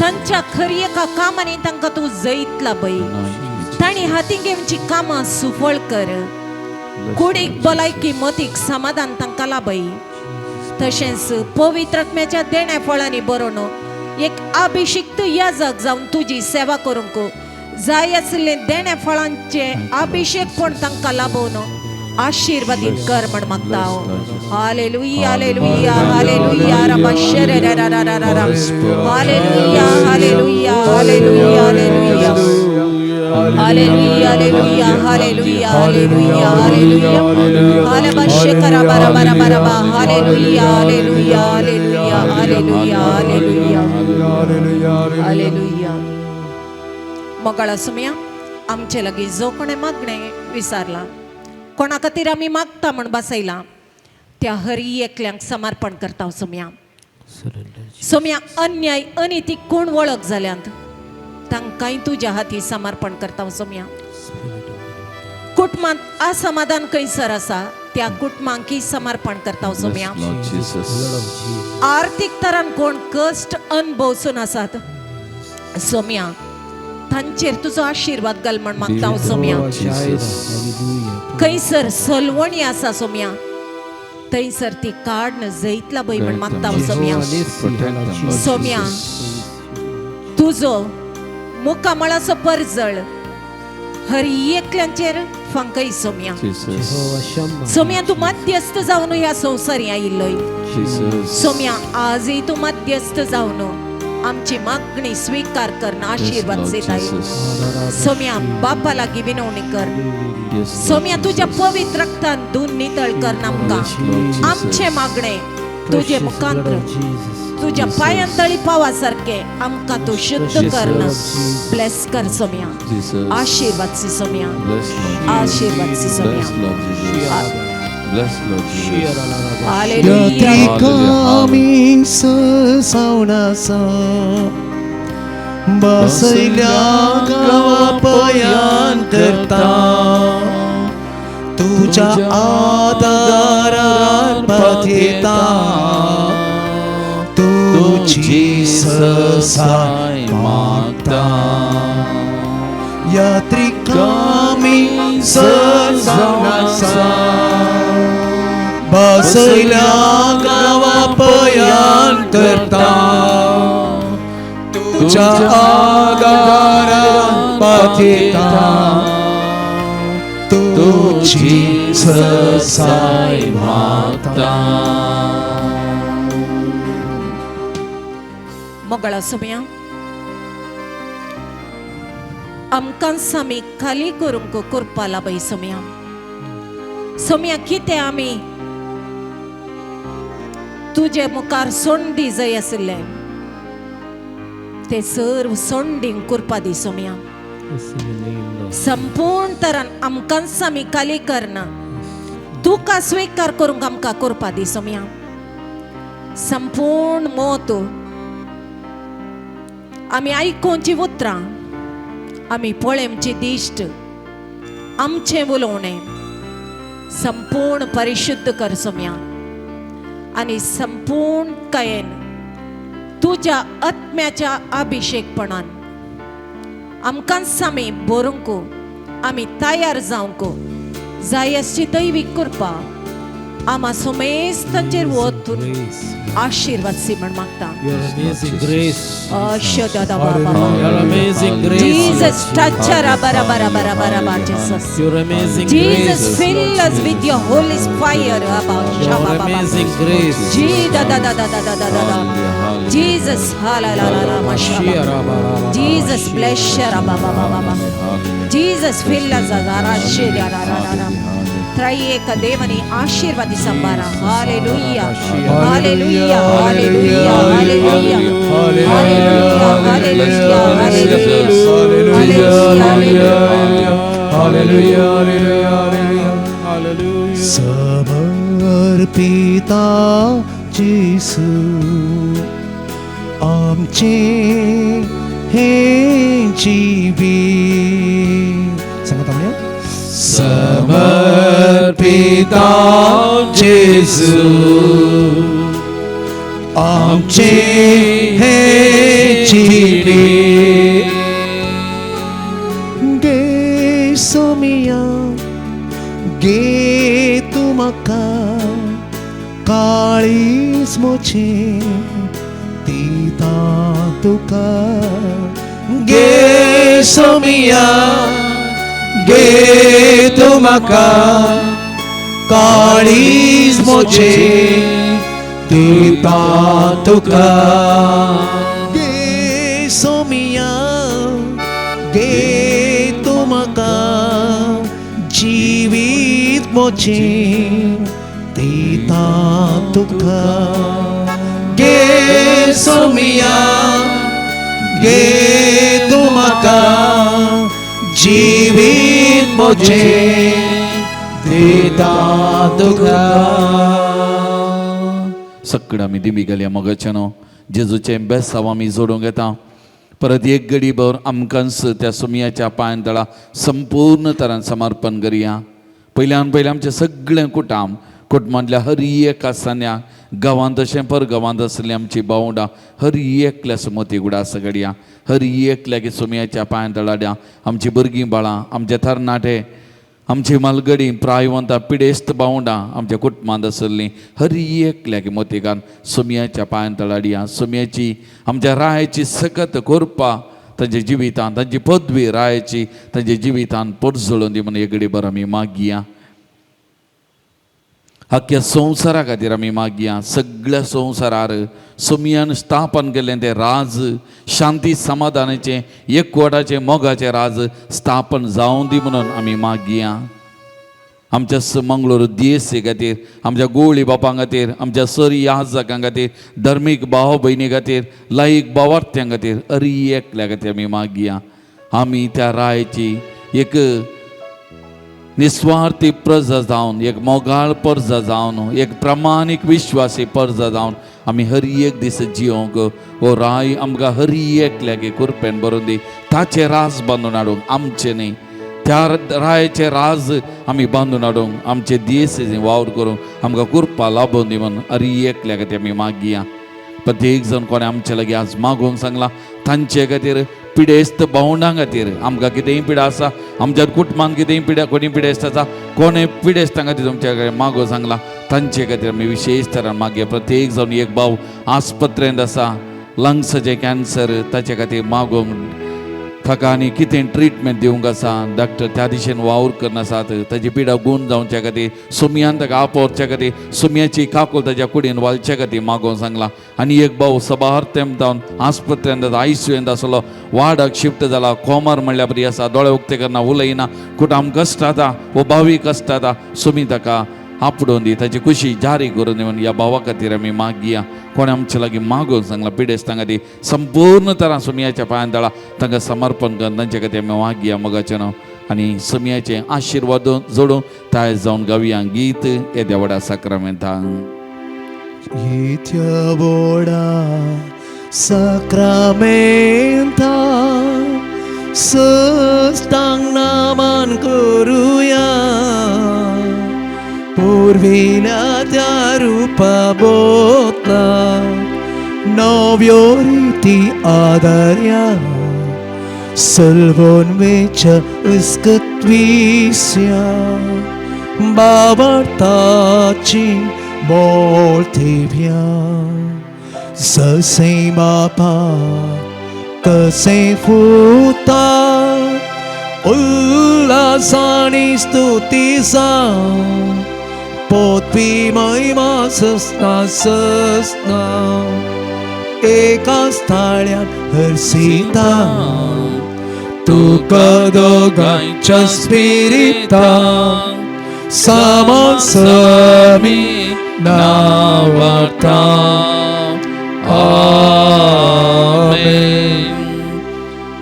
तांच्या खरी एका कामांनी तांकां तूं जैतला पळय तांणी हाती घेवची कामां सुफळ कर कुडीक भलायकी मतीक समाधान तांकां लाभय तशेंच पवित्र आत्म्याच्या देण्या फळांनी बरोवन एक अभिषिक्त याजक जावन तुजी सेवा करूंक जाय आसले देण्या फळांचे अभिषेक पण तांकां लाभोवन आशीर्वादीत कर म्हण मागता हालेलुया हालेलुया हालेलुया रबा शरे रा रा रा रा रा hallelujah hallelujah hallelujah hallelujah hallelujah hallelujah hallelujah hallelujah hallelujah हाले बशे करा बरा बरा बरा बा hallelujah hallelujah hallelujah hallelujah hallelujah hallelujah मंगळा सोम्या आमचे लागीं जो कोणे मागणे विचारला कोणा खातीर आमी मागता म्हण बसयला त्या हर एकल्यांक समर्पण करता सोम्या सोम्या अन्याय अनितीक कोण वळख जाल्यांत तांकांय तुज्या हाती समर्पण करता सोम्या कुटुंबांत असमाधान खंयसर आसा त्या कुटुंबांकी समर्पण करता सोम्या आर्थीक तरान कोण कश्ट अनुभवसून आसात सोम्या तांचेर तुजो आशीर्वाद घाल म्हण मागता हांव सोम्या खंयसर सलवणी आसा सोम्या थंयसर ती काडन जैतला पळय म्हण मागता हांव सोम्या सोम्या तुजो मुखामळाचो परजळ हर एकल्यांचेर फंकय सोम्या सोम्या तूं मध्यस्थ जावन ह्या संवसारी आयिल्लोय सोम्या आजय तूं मध्यस्थ जावन आमची मागणी स्वीकार करन आशीर्वाद देताय सोम्या बापा लागीं विनवणी कर सोम्या तुझ्या पवित्र रक्तान धुवन नितळ कर आमकां आमचे मागणे तुझे मुखांतर तुझ्या पायांतळी पावासारखे आमका तू शुद्ध करणं ब्लेस कर सोम्या Jesus. आशीर्वाद सी सोम्या Bless Lord Jesus. आशीर्वाद सी Bless सोम्या Lord Jesus. Bless Lord Jesus. Hallelujah यात्रिकामी सावनासा बसल्या गावापयान करता तुझ्या आदारात पाथेता तुझी ससाय मागता यात्रिकामी सावनासा बसल्या गावापयान करता तुझ्या आगारात पाथेता तुझी ससाय मागता मोगळा सोम्या आमकां सामी खाली करूंक करपा लाबय सोम्या सोम्या कितें आमी तुझे मुखार सोंडी जाय आसले ते सर्व सोंडींक करपा दी सोम्या संपूर्ण तरान आमकां सामी खाली करना तुका स्वीकार करूंक आमकां करपा दी सोम्या संपूर्ण मोत आमी आयकोवची उतरां आमी पळोवची दिश्ट आमचें उलोवणें संपूर्ण परिशुद्ध कर सोम्या आणि संपूर्ण कायेन तुझ्या आत्म्याच्या अभिषेकपणान आमकां सामी बरोवंक आमी तयार जावंक जाय आसची दैवीक कृपा आमा सोमेस्तांचेर वतून आशीर्वाद सी म्हण मागता Your amazing grace. Your amazing grace. Jesus touch us bara Jesus. Your amazing Jesus grace. fill us with your holy fire Your amazing grace. Jesus hallelujah mashallah Jesus bless you Jesus fill us ತ್ರೈಯೇಕ Deoni ಆಶೀರ್ವಾದಿ ಸಂಬಾರ hallelujah hallelujah hallelujah hallelujah hallelujah hallelujah Hallelujah. समर्पिता जेसू आमचे हे जीवित सांगता म्हणूया समर्पिता जेसू आमचे हे जीवित गे सोमिया गे तुमका काळीस मोचे तीता तुका गे सोमिया गे तुमका काळीस मोचे तीता तुका गे सोमिया गे तुमका जीवित मोचे तीता तुका गे सोमिया गे तुमका जीवित मोचे तीता तुका सगळं आमी दिमी गेल्या मोगाच्यानो जेजूचें बेसांव आमी जोडूंक येता परत एक घडीभर आमकांच त्या सुमयाच्या पांय तळा संपूर्ण तरान समर्पण करुया पयल्यान पयलें आमचें सगळें कुटुंबांतल्या हर एक आसताना गांवांत अशें परगांवांत आसलीं आमची भावंडां हर एकल्या सुमती गुडा सगळ्या हर एकल्या की सुमयाच्या पांय तळाड्या आमची भुरगीं बाळां आमचे तरणाटे आमची मालगडी प्रायवंतां पिडेस्त भावंडां आमच्या कुटुंबांत आसलीं हर एकल्या की मोतिकान सुमयाच्या पांय तळाडया सुमयाची आमच्या रायाची सकत कोरपा तांच्या जिवितांत तांची पदवी रायाची तांच्या जिवितांत परजळून दी म्हणून एक भर आमी मागया आख्या संवसारा खातीर आमी मागया सगळ्या संवसारार सुमयान स्थापन केल्लें तें राज शांती समाधानाचें एकवटाचें मोगाचें राज स्थापन जावं दी म्हणून आमी मागया आमच्या मंगळूर DSC खातीर, आमच्या गोवळी बापां खातीर, आमच्या सरी याजकां खातीर, धर्मीक भाव भयणी खातीर, लायक भावार्थ्यां खातीर, हर एकल्या खातीर आमी मागया. आमी त्या रायची एक निस्वार्थी प्रजा जावन, एक मोगाळ प्रजा जावन, एक प्रामाणीक विश्वासी प्रजा जावन आमी हर एक दीस जियोंक हो राय आमकां हर एकल्याक कुरपेन बरोवन दी. ताचे राज बांदून हाडूंक, आमचे न्ही, त्या रायाचे राज आमी बांदून हाडूंक, आमचे दीस वावर करूंक आमकां कुरपा लाभून दी म्हणून हर एकल्या खातीर आमी मागया. प्रत्येक जण कोणे आमचे लागीं आज मागोवंक सांगला, तांचे खातीर पिडेस्त भावंडां खातीर आमकां कितेंय पिडा आसा, आमच्या कुटुंबान कितेंय पिड्या कोणी पिडेस्त आसा, कोणें पिडेस्तां खातीर तुमच्या कडेन मागो सांगला, तांचे खातीर आमी विशेश तरान मागया. प्रत्येक जावन एक भाव आस्पत्रेंत आसा, लंग्सचे कॅन्सर, ताचे खातीर मागोवंक, ताका आनी कितें ट्रिटमेंट दिवंक आसा, डॉक्टर त्या दिशेन वावर करनासात, ताची पिडा गूण जावच्या खातीर, सुमयान ताका आपवच्या खातीर, सुमयाची काकूल ताच्या कुडीन वालच्या खातीर मागोवंक सांगला. आनी एक भाव सबार्थेम जावन आस्पत्रेंत ICUंत आसलो, वार्डाक शिफ्ट जाला, कोमार म्हणल्या बरी आसा, दोळे उक्ते करना, उलयना, कुटाम कश्ट जाता, वो भावी कश्ट जाता, सुमी ताका आपडून दी, ताची खुशी जारी करून दिवन ह्या भावा खातीर आमी मागया. कोणे आमचे लागीं मागोवंक सांगला, पिडेस्तां खातीर संपूर्ण तरां सुमयाच्या पांयान धाडा, तांकां समर्पण करून तांचे खातीर आमी मागया मोगाचें नांव. आनी सुमयाचे आशिर्वाद जोडून तायज जावन गावया गीत हे देवडा साक्रामेंतान. येत्या बोडा साक्रामेंता सस्तांग नामान करूया, पुर्विल्या त्या रूपा बोतला नव्यो रिती आदार्या, सल्वोन्मेच्या इस्कत्विस्या बाबार्थाची मोळथिव्या. जसे बापा कसे फुता उल्हासानी स्तुती जावं, पोतपी महिमा ससना एकाच थाळ्यात हरसिता, तुका दोगांच्या स्पिरिता सामान समी नावार्था. आमेन.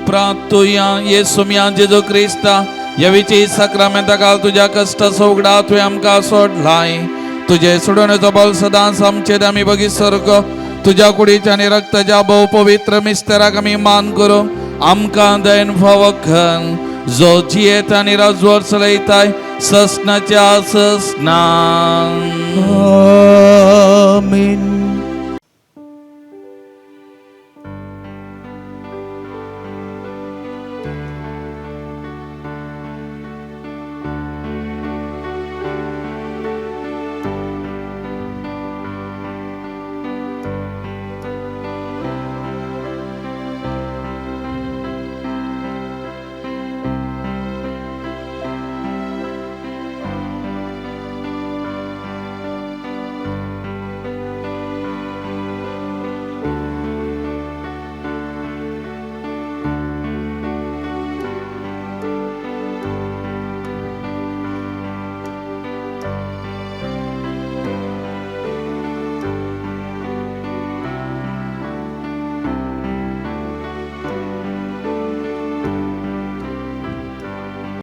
प्रार्थुया येसू मिया जेजू क्रिस्ता, ह्या विची साक्रामेंता काल तुज्या कश्ट सोगडा तुवें आमकां सोडलाय. तुजे सोडवण्याचो बल सदांच आमचेर आमी बगी सर्ग, तुज्या कुडीच्या आनी रक्ताच्या भोव पवित्र मिस्तेराक आमी मान करूं, आमकां दयन फावखन जो जियेत आनी राजवर चलयताय ससनाच्या ससनान. आमीन.